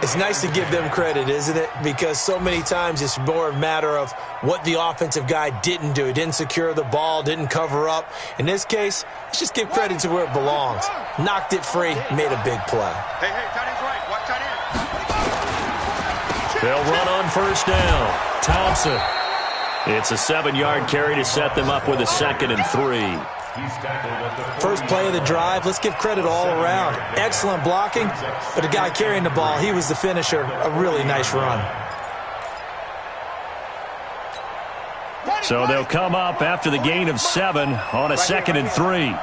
Speaker 6: It's nice to give them credit, isn't it? Because so many times it's more a matter of what the offensive guy didn't do. He didn't secure the ball, didn't cover up. In this case, let's just give credit to where it belongs. Knocked it free, made a big play.
Speaker 7: Hey, tight end's right. Watch tight end.
Speaker 8: They'll run on 1st down. Thompson. It's a 7-yard carry to set them up with a 2nd and 3.
Speaker 6: First play of the drive, let's give credit all around. Excellent blocking, but the guy carrying the ball, he was the finisher. A really nice run.
Speaker 8: So they'll come up after the gain of 7 on a 2nd and 3.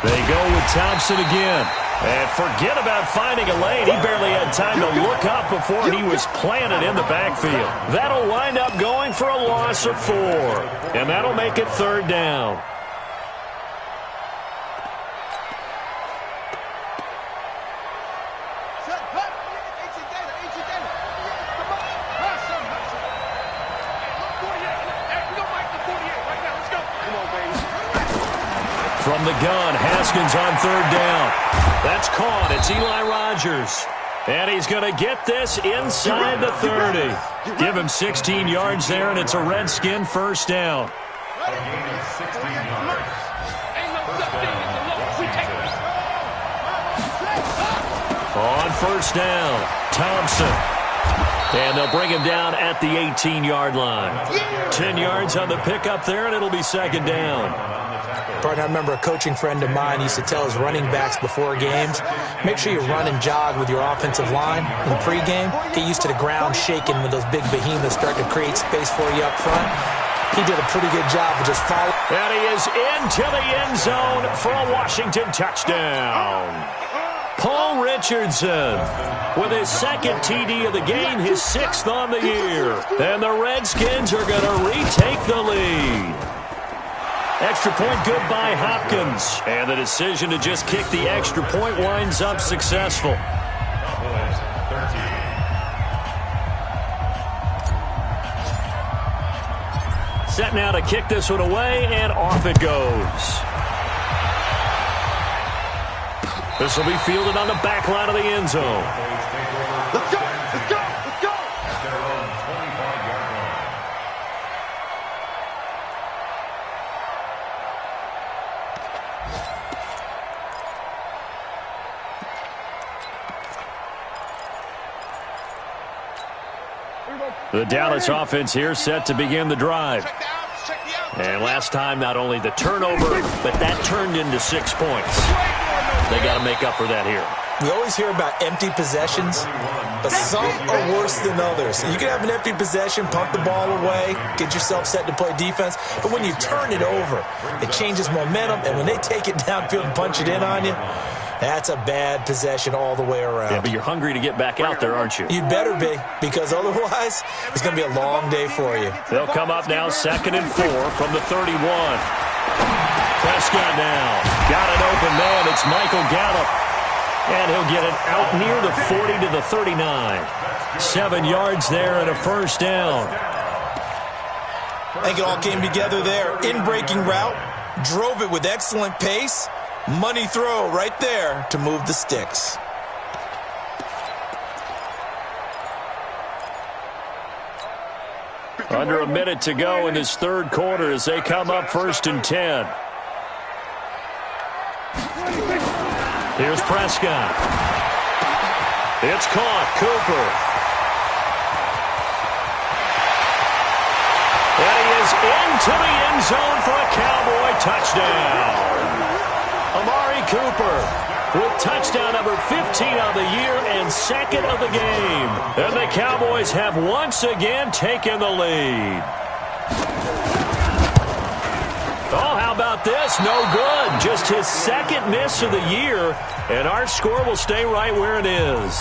Speaker 8: They go with Thompson again. And forget about finding a lane. He barely had time to look up before he was planted in the backfield. That'll wind up going for a loss of 4. And that'll make it 3rd down. From the gun, Haskins on 3rd down. That's caught. It's Eli Rogers. And he's going to get this inside the 30. Give him 16 yards there, and it's a Redskin 1st down. On 1st down, Thompson. And they'll bring him down at the 18-yard line. 10 yards on the pickup there, and it'll be 2nd down.
Speaker 6: Partner, I remember a coaching friend of mine used to tell his running backs before games, make sure you run and jog with your offensive line in pregame. Get used to the ground shaking when those big behemoths start to create space for you up front. He did a pretty good job of just following.
Speaker 8: And he is into the end zone for a Washington touchdown. Paul Richardson with his 2nd TD of the game, his 6th on the year. And the Redskins are going to retake the lead. Extra point good by Hopkins. And the decision to just kick the extra point winds up successful. Set now to kick this one away, and off it goes. This will be fielded on the back line of the end zone.
Speaker 7: Let's go! Let's go! Let's go!
Speaker 8: The Dallas offense here set to begin the drive. And last time, not only the turnover, but that turned into 6 points. They got to make up for that here.
Speaker 6: We always hear about empty possessions, but some are worse than others. You can have an empty possession, punt the ball away, get yourself set to play defense, but when you turn it over, it changes momentum, and when they take it downfield and punch it in on you, that's a bad possession all the way around.
Speaker 8: Yeah, but you're hungry to get back out there, aren't you?
Speaker 6: You'd better be, because otherwise, it's going to be a long day for you.
Speaker 8: They'll come up now 2nd and 4 from the 31. Prescott now. Got an open man. It's Michael Gallup. And he'll get it out near the 40 to the 39. 7 yards there and a 1st down.
Speaker 6: I think it all came together there. In-breaking route, drove it with excellent pace. Money throw right there to move the sticks.
Speaker 8: Under a minute to go in this third quarter as they come up 1st and 10. Here's Prescott. It's caught. Cooper. And he is into the end zone for a Cowboy touchdown. Amari Cooper with touchdown number 15 of the year and 2nd of the game. And the Cowboys have once again taken the lead. Oh, how about this? No good. Just his 2nd miss of the year, and our score will stay right where it is.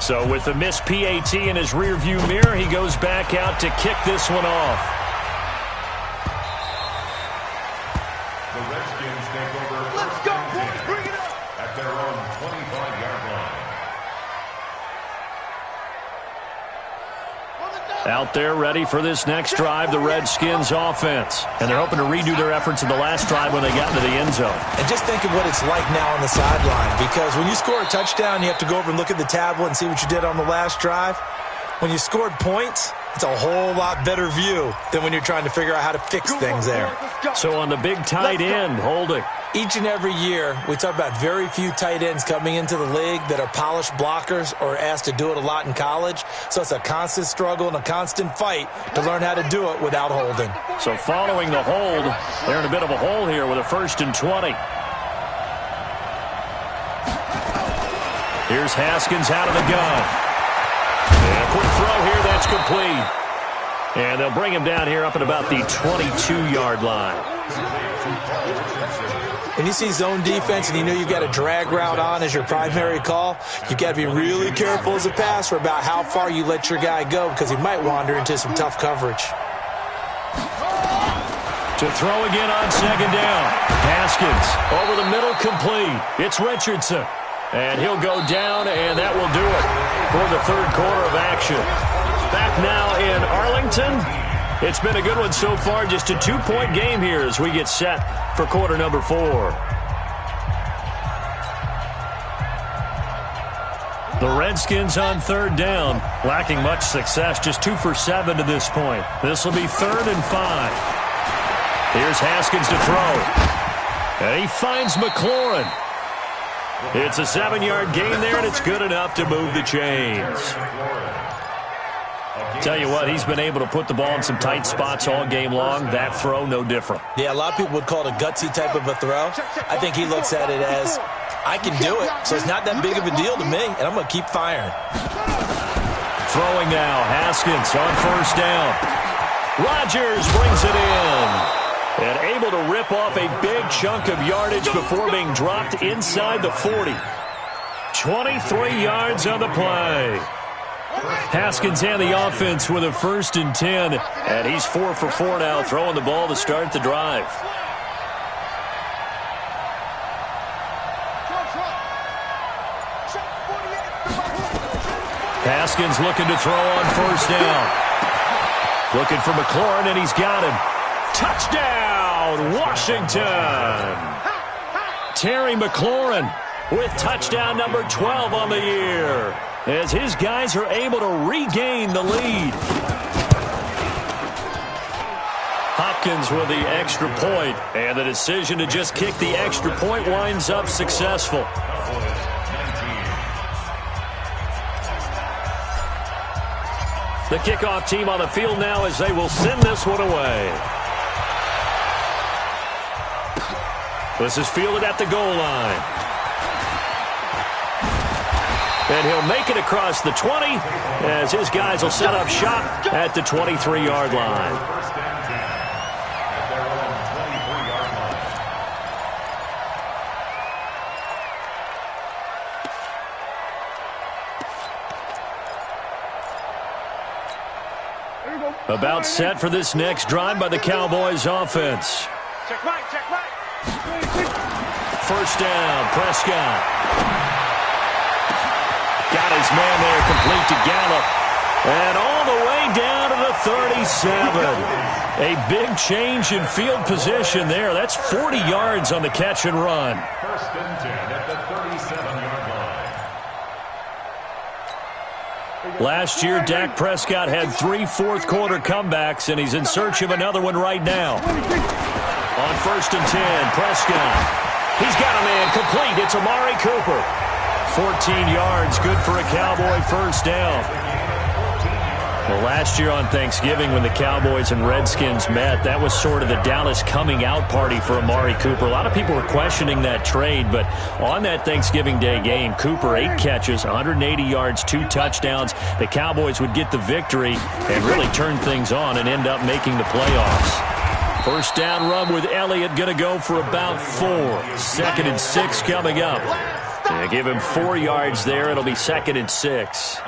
Speaker 8: So with the missed PAT in his rearview mirror, he goes back out to kick this one off.
Speaker 5: The Redskins take over.
Speaker 7: Let's go, boys. Bring it up.
Speaker 5: At their own 25-yard line.
Speaker 8: Out there ready for this next drive, the Redskins offense. And they're hoping to redo their efforts in the last drive when they got into the end zone.
Speaker 6: And just think of what it's like now on the sideline, because when you score a touchdown, you have to go over and look at the tablet and see what you did on the last drive. When you scored points, it's a whole lot better view than when you're trying to figure out how to fix things there.
Speaker 8: So on the big tight end, holding.
Speaker 6: Each and every year, we talk about very few tight ends coming into the league that are polished blockers or asked to do it a lot in college. So it's a constant struggle and a constant fight to learn how to do it without holding.
Speaker 8: So following the hold, they're in a bit of a hole here with a 1st and 20. Here's Haskins out of the gun. And a quick throw here, that's complete. And they'll bring him down here up at about the 22-yard line.
Speaker 6: When you see zone defense and you know you've got a drag route on as your primary call, you've got to be really careful as a passer about how far you let your guy go because he might wander into some tough coverage.
Speaker 8: To throw again on 2nd down. Haskins over the middle, complete. It's Richardson. And he'll go down, and that will do it for the 3rd quarter of action. Back now in Arlington. It's been a good one so far. Just a 2-point game here as we get set for quarter number 4. The Redskins on 3rd down, lacking much success, just 2 for 7 to this point. This will be 3rd and 5. Here's Haskins to throw. And he finds McLaurin. It's a 7-yard gain there, and it's good enough to move the chains. Tell you what, he's been able to put the ball in some tight spots all game long. That throw, no different.
Speaker 6: Yeah, a lot of people would call it a gutsy type of a throw. I think he looks at it as, I can do it, so it's not that big of a deal to me, and I'm going to keep firing.
Speaker 8: Throwing now, Haskins on 1st down. Rodgers brings it in. And able to rip off a big chunk of yardage before being dropped inside the 40. 23 yards on the play. Haskins and the offense with a 1st and 10. And he's 4 for 4 now, throwing the ball to start the drive. Haskins looking to throw on 1st down. Looking for McLaurin, and he's got him. Touchdown, Washington! Terry McLaurin with touchdown number 12 on the year as his guys are able to regain the lead. Hopkins with the extra point, and the decision to just kick the extra point winds up successful. The kickoff team on the field now as they will send this one away. This is fielded at the goal line. And he'll make it across the 20 as his guys will set up shop at the 23-yard line. About set for this next drive by the Cowboys offense.
Speaker 7: Check right, check right.
Speaker 8: 1st down, Prescott. Got his man there, complete to Gallup. And all the way down to the 37. A big change in field position there. That's 40 yards on the catch and run.
Speaker 5: First and 10 at the 37-yard line.
Speaker 8: Last year, Dak Prescott had 3 fourth-quarter comebacks, and he's in search of another one right now. On first and 10, Prescott. He's got a man complete. It's Amari Cooper. 14 yards, good for a Cowboy first down. Well, last year on Thanksgiving when the Cowboys and Redskins met, that was sort of the Dallas coming out party for Amari Cooper. A lot of people were questioning that trade, but on that Thanksgiving Day game, Cooper 8 catches, 180 yards, 2 touchdowns. The Cowboys would get the victory and really turn things on and end up making the playoffs. First down run with Elliott, going to go for about 4. 2nd and 6 coming up. They give him 4 yards there. It'll be 2nd and 6.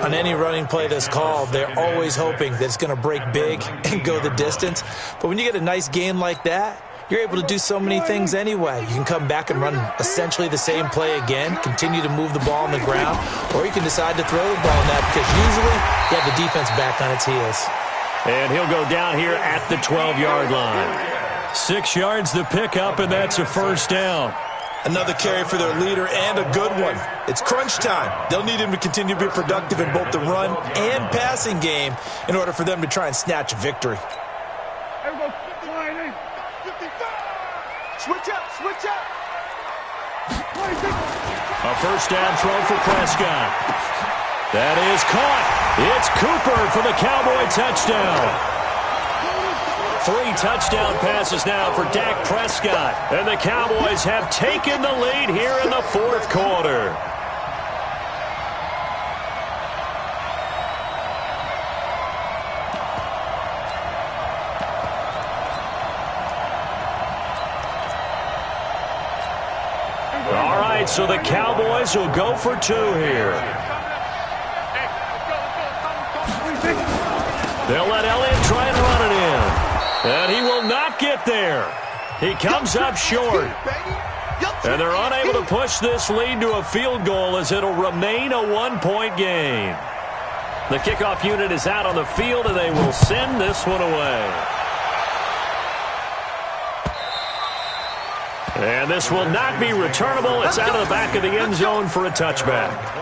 Speaker 6: On any running play that's called, they're always hoping that it's going to break big and go the distance. But when you get a nice game like that, you're able to do so many things anyway. You can come back and run essentially the same play again, continue to move the ball on the ground, or you can decide to throw the ball now because usually you have the defense back on its heels.
Speaker 8: And he'll go down here at the 12-yard line. 6 yards the pickup, and that's a first down.
Speaker 6: Another carry for their leader and a good one. It's crunch time. They'll need him to continue to be productive in both the run and passing game in order for them to try and snatch a victory.
Speaker 7: Switch up, switch up.
Speaker 8: A first down throw for Prescott. That is caught. It's Cooper for the Cowboy touchdown. 3 touchdown passes now for Dak Prescott. And the Cowboys have taken the lead here in the 4th quarter. All right, so the Cowboys will go for 2 here. They'll let Elliott try and run it in. And he will not get there. He comes up short. And they're unable to push this lead to a field goal as it'll remain a 1-point game. The kickoff unit is out on the field, and they will send this one away. And this will not be returnable. It's out of the back of the end zone for a touchback.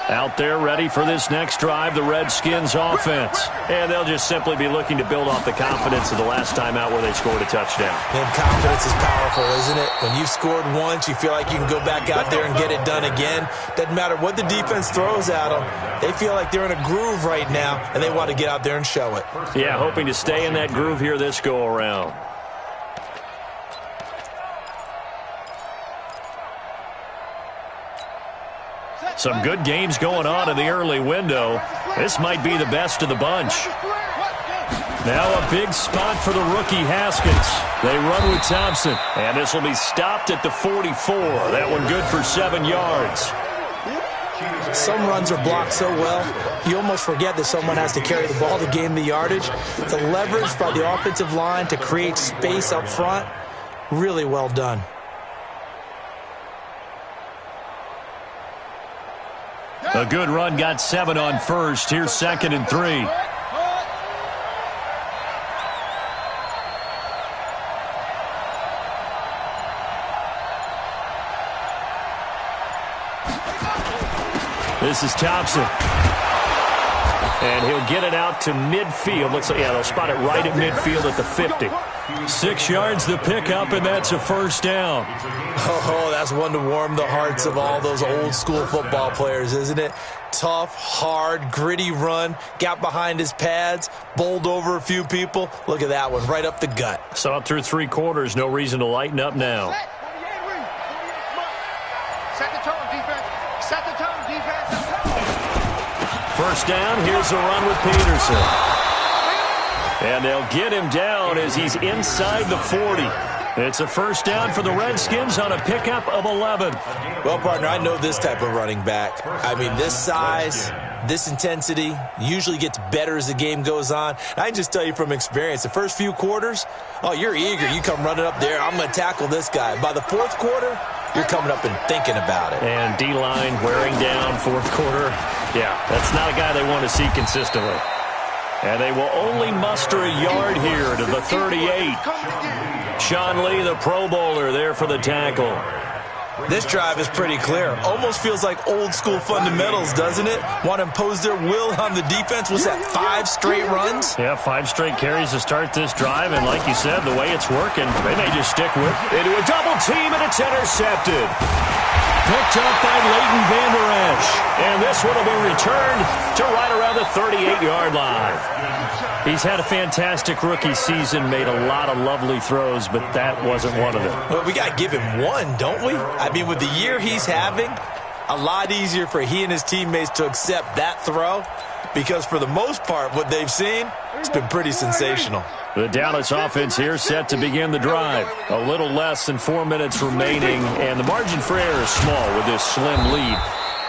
Speaker 8: Out there ready for this next drive, the Redskins offense. And they'll just simply be looking to build off the confidence of the last time out where they scored a touchdown.
Speaker 6: And confidence is powerful, isn't it? When you've scored once, you feel like you can go back out there and get it done again. Doesn't matter what the defense throws at them. They feel like they're in a groove right now, and they want to get out there and show it.
Speaker 8: Yeah, hoping to stay in that groove here this go-around. Some good games going on in the early window. This might be the best of the bunch. Now a big spot for the rookie Haskins. They run with Thompson. And this will be stopped at the 44. That one good for 7 yards.
Speaker 6: Some runs are blocked so well, you almost forget that someone has to carry the ball to gain the yardage. The leverage by the offensive line to create space up front, really well done.
Speaker 8: A good run, got 7 on first. Here's 2nd and 3. This is Thompson. And he'll get it out to midfield. Looks like, yeah, they'll spot it right at midfield at the 50. 6 yards the pickup, and that's a first down.
Speaker 6: Oh, that's one to warm the hearts of all those old school football players, isn't it? Tough, hard, gritty run, got behind his pads, bowled over a few people. Look at that one, right up the gut.
Speaker 8: Saw it through 3 quarters, no reason to lighten up now.
Speaker 7: Set the tone, defense. Set the tone, defense.
Speaker 8: First down, here's a run with Peterson. And they'll get him down as he's inside the 40. It's a first down for the Redskins on a pickup of 11.
Speaker 6: Well, partner, I know this type of running back. I mean, this size, this intensity usually gets better as the game goes on. I can just tell you from experience, the first few quarters, oh, you're eager. You come running up there, I'm going to tackle this guy. By the 4th quarter, you're coming up and thinking about it.
Speaker 8: And D-line wearing down fourth quarter. Yeah, that's not a guy they want to see consistently. And they will only muster a yard here to the 38. Sean Lee, the Pro Bowler, there for the tackle.
Speaker 6: This drive is pretty clear. Almost feels like old-school fundamentals, doesn't it? Want to impose their will on the defense. Was that 5 straight runs?
Speaker 8: Yeah, 5 straight carries to start this drive. And like you said, the way it's working, they may just stick with it. Into a double team, and it's intercepted. Picked up by Leighton Vander Esch. And this one will be returned to right around the 38-yard line. He's had a fantastic rookie season, made a lot of lovely throws, but that wasn't one of them.
Speaker 6: Well, we got to give him one, don't we? I mean, with the year he's having, a lot easier for he and his teammates to accept that throw, because for the most part, what they've seen, it's been pretty sensational.
Speaker 8: The Dallas offense here set to begin the drive. A little less than 4 minutes remaining, and the margin for error is small with this slim lead.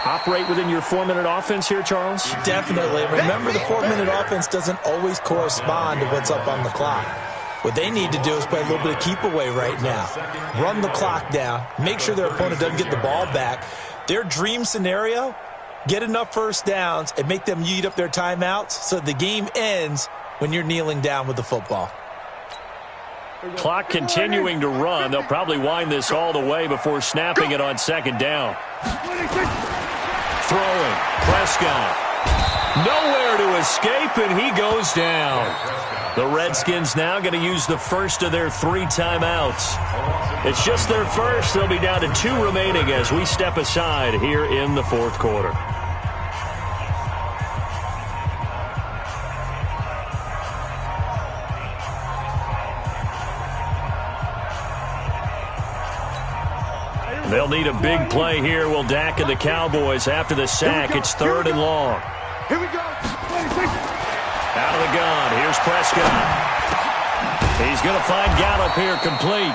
Speaker 8: Operate within your 4-minute offense here, Charles?
Speaker 6: Definitely. Remember, the 4-minute offense doesn't always correspond to what's up on the clock. What they need to do is play a little bit of keep away right now. Run the clock down. Make sure their opponent doesn't get the ball back. Their dream scenario, get enough first downs and make them eat up their timeouts so the game ends when you're kneeling down with the football.
Speaker 8: Clock continuing to run. They'll probably wind this all the way before snapping it on second down. Throwing. Prescott. Nowhere to escape, and he goes down. The Redskins now going to use the first of their 3 timeouts. It's just their first. They'll be down to 2 remaining as we step aside here in the fourth quarter. They'll need a big play here. Will Dak and the Cowboys after the sack. It's 3rd and long.
Speaker 7: Here we go.
Speaker 8: Out of the gun. Here's Prescott. He's going to find Gallup here complete.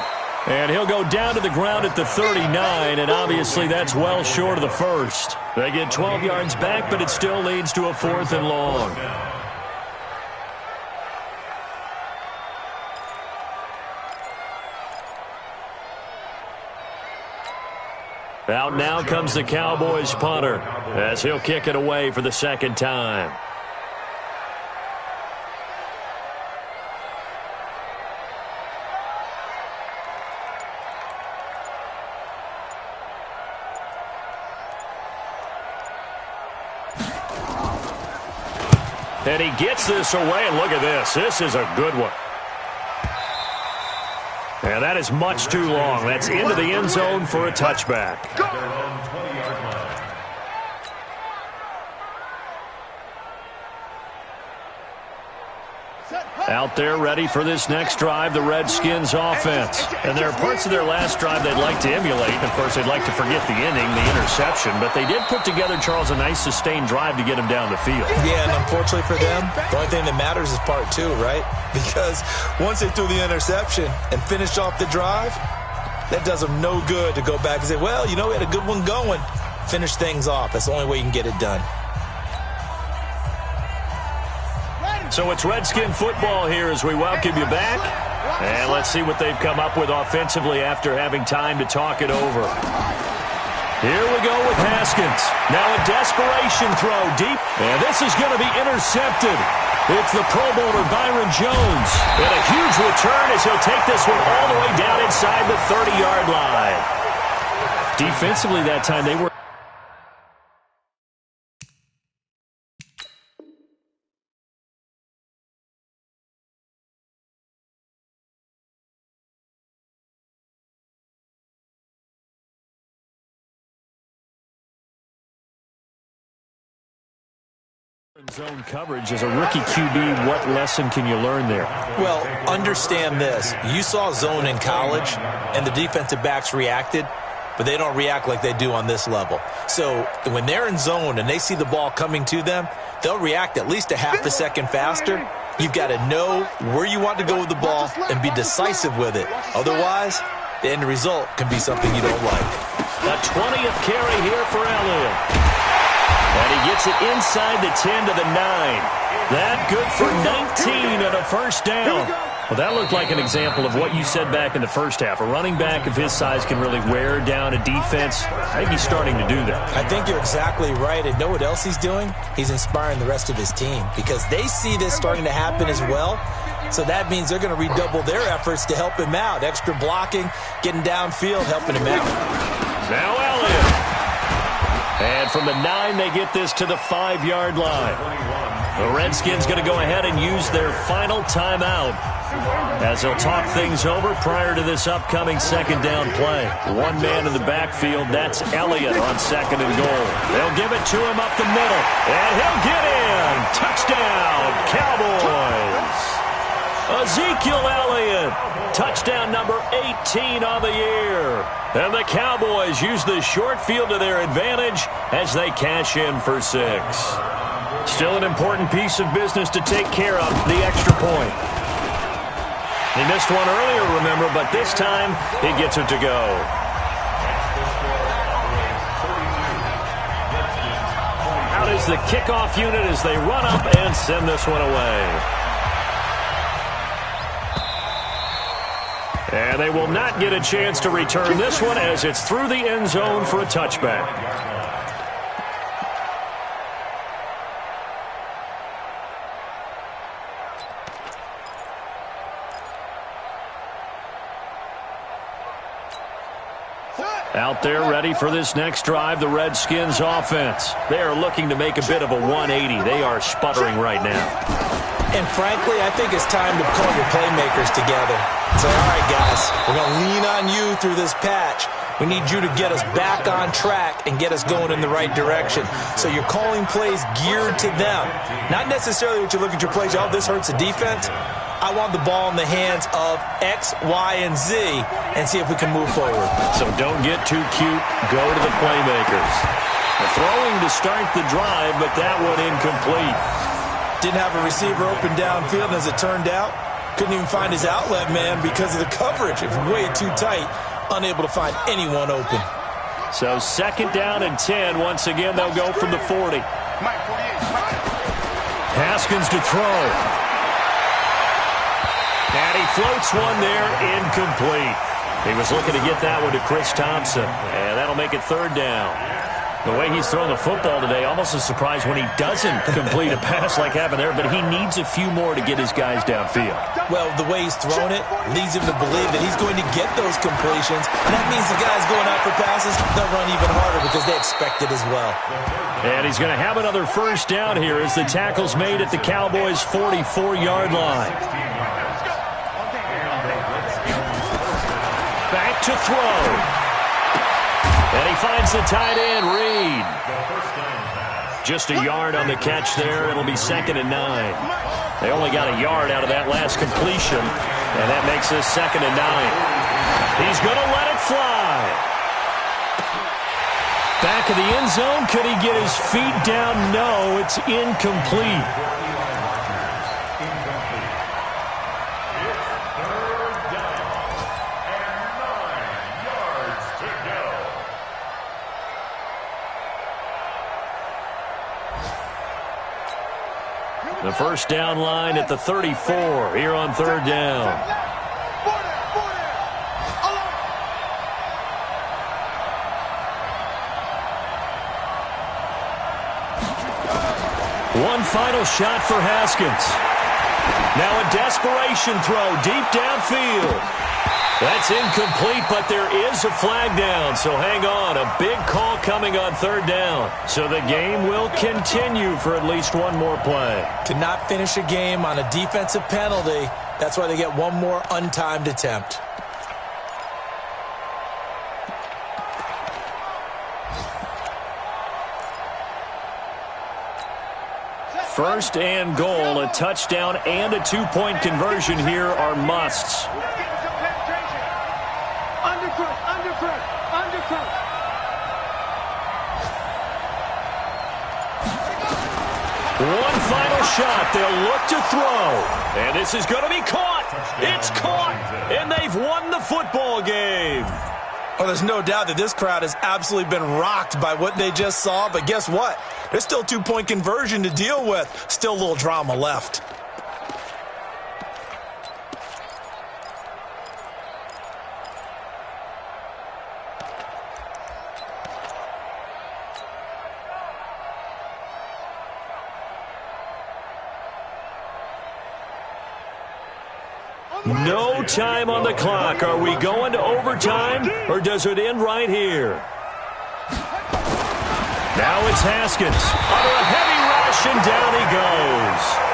Speaker 8: And he'll go down to the ground at the 39, and obviously that's well short of the first. They get 12 yards back, but it still leads to a 4th and long. Out now comes the Cowboys punter as he'll kick it away for the 2nd time. And he gets this away, and look at this. This is a good one. And that is much too long. That's into the end zone for a touchback. Out there ready for this next drive, the Redskins offense. And there are parts of their last drive they'd like to emulate. Of course, they'd like to forget the inning, the interception. But they did put together, Charles, a nice sustained drive to get him down the field.
Speaker 6: Yeah, and unfortunately for them, the only thing that matters is part 2, right? Because once they threw the interception and finished off the drive, that does them no good to go back and say, well, you know, we had a good one going. Finish things off. That's the only way you can get it done.
Speaker 8: So it's Redskin football here as we welcome you back. And let's see what they've come up with offensively after having time to talk it over. Here we go with Haskins. Now a desperation throw deep. And this is going to be intercepted. It's the Pro Bowler Byron Jones. And a huge return as he'll take this one all the way down inside the 30-yard line. Defensively that time they were zone coverage. As a rookie QB, what lesson can you learn there?
Speaker 6: Well, understand this. You saw zone in college, and the defensive backs reacted, but they don't react like they do on this level. So when they're in zone and they see the ball coming to them, they'll react at least a half a second faster. You've got to know where you want to go with the ball and be decisive with it. Otherwise, the end result can be something you don't like.
Speaker 8: A 20th carry here for Elliott. And he gets it inside the 10 to the 9. That good for 19 and a first down. Well, that looked like an example of what you said back in the first half. A running back of his size can really wear down a defense. I think he's starting to do that.
Speaker 6: I think you're exactly right. And know what else he's doing? He's inspiring the rest of his team because they see this starting to happen as well. So that means they're going to redouble their efforts to help him out. Extra blocking, getting downfield, helping him out.
Speaker 8: Now Elliott. And from the 9, they get this to the 5-yard line. The Redskins going to go ahead and use their final timeout as they'll talk things over prior to this upcoming second down play. One man in the backfield, that's Elliott on 2nd and goal. They'll give it to him up the middle, and he'll get in. Touchdown, Cowboys. Ezekiel Elliott, touchdown number 18 on the year. And the Cowboys use the short field to their advantage as they cash in for 6. Still an important piece of business to take care of, the extra point. He missed one earlier, remember, but this time he gets it to go. Out is the kickoff unit as they run up and send this one away. And they will not get a chance to return this one as it's through the end zone for a touchback. Out there ready for this next drive, the Redskins offense. They are looking to make a bit of a 180. They are sputtering right now.
Speaker 6: And frankly, I think it's time to call your playmakers together. Say, all right, guys, we're going to lean on you through this patch. We need you to get us back on track and get us going in the right direction. So you're calling plays geared to them. Not necessarily what you look at your plays, oh, this hurts the defense. I want the ball in the hands of X, Y, and Z and see if we can move forward.
Speaker 8: So don't get too cute. Go to the playmakers. A throwing to start the drive, but that one incomplete.
Speaker 6: Didn't have a receiver open downfield, and as it turned out, couldn't even find his outlet man because of the coverage. It was way too tight, unable to find anyone open.
Speaker 8: So 2nd down and 10. Once again, they'll go from the 40. Haskins to throw. And he floats one there, incomplete. He was looking to get that one to Chris Thompson, and that'll make it 3rd down. The way he's thrown the football today, almost a surprise when he doesn't complete a pass like happened there, but he needs a few more to get his guys downfield.
Speaker 6: Well, the way he's thrown it leads him to believe that he's going to get those completions, and that means the guys going out for passes, they'll run even harder because they expect it as well.
Speaker 8: And he's going to have another 1st down here as the tackle's made at the Cowboys' 44-yard line. Back to throw. And he finds the tight end, Reed. Just a yard on the catch there. It'll be 2nd and 9. They only got a yard out of that last completion, and that makes this 2nd and 9. He's going to let it fly. Back of the end zone. Could he get his feet down? No, it's incomplete. The 1st down line at the 34 here on 3rd down. One final shot for Haskins. Now a desperation throw deep downfield. That's incomplete, but there is a flag down, so hang on. A big call coming on 3rd down. So the game will continue for at least one more play.
Speaker 6: To not finish a game on a defensive penalty, that's why they get one more untimed attempt.
Speaker 8: First and goal, a touchdown and a 2-point conversion here are musts. One final shot. They'll look to throw. And this is going to be caught. It's caught. And they've won the football game.
Speaker 6: Well, there's no doubt that this crowd has absolutely been rocked by what they just saw. But guess what? There's still 2-point conversion to deal with. Still a little drama left.
Speaker 8: No time on the clock. Are we going to overtime, or does it end right here? Now it's Haskins. Under a heavy rush, and down he goes.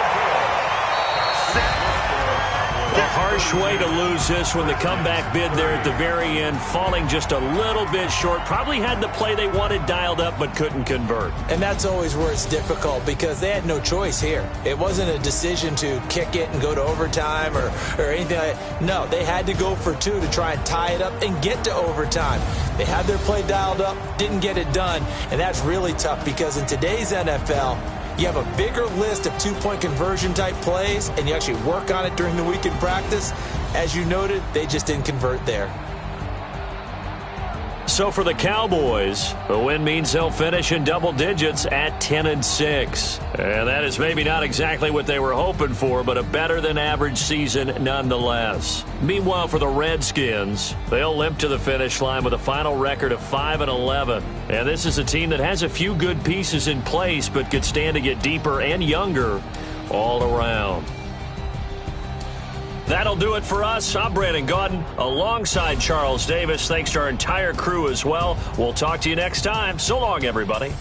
Speaker 8: A harsh way to lose this when the comeback bid there at the very end, falling just a little bit short. Probably had the play they wanted dialed up but couldn't convert.
Speaker 6: And that's always where it's difficult because they had no choice here. It wasn't a decision to kick it and go to overtime or anything like that. No, they had to go for two to try and tie it up and get to overtime. They had their play dialed up, didn't get it done, and that's really tough because in today's NFL, you have a bigger list of two-point conversion type plays, and you actually work on it during the week in practice. As you noted, they just didn't convert there.
Speaker 8: So for the Cowboys, a win means they'll finish in double digits at 10-6. And that is maybe not exactly what they were hoping for, but a better than average season nonetheless. Meanwhile, for the Redskins, they'll limp to the finish line with a final record of 5-11. And this is a team that has a few good pieces in place, but could stand to get deeper and younger all around. That'll do it for us. I'm Brandon Gaudin alongside Charles Davis. Thanks to our entire crew as well. We'll talk to you next time. So long, everybody.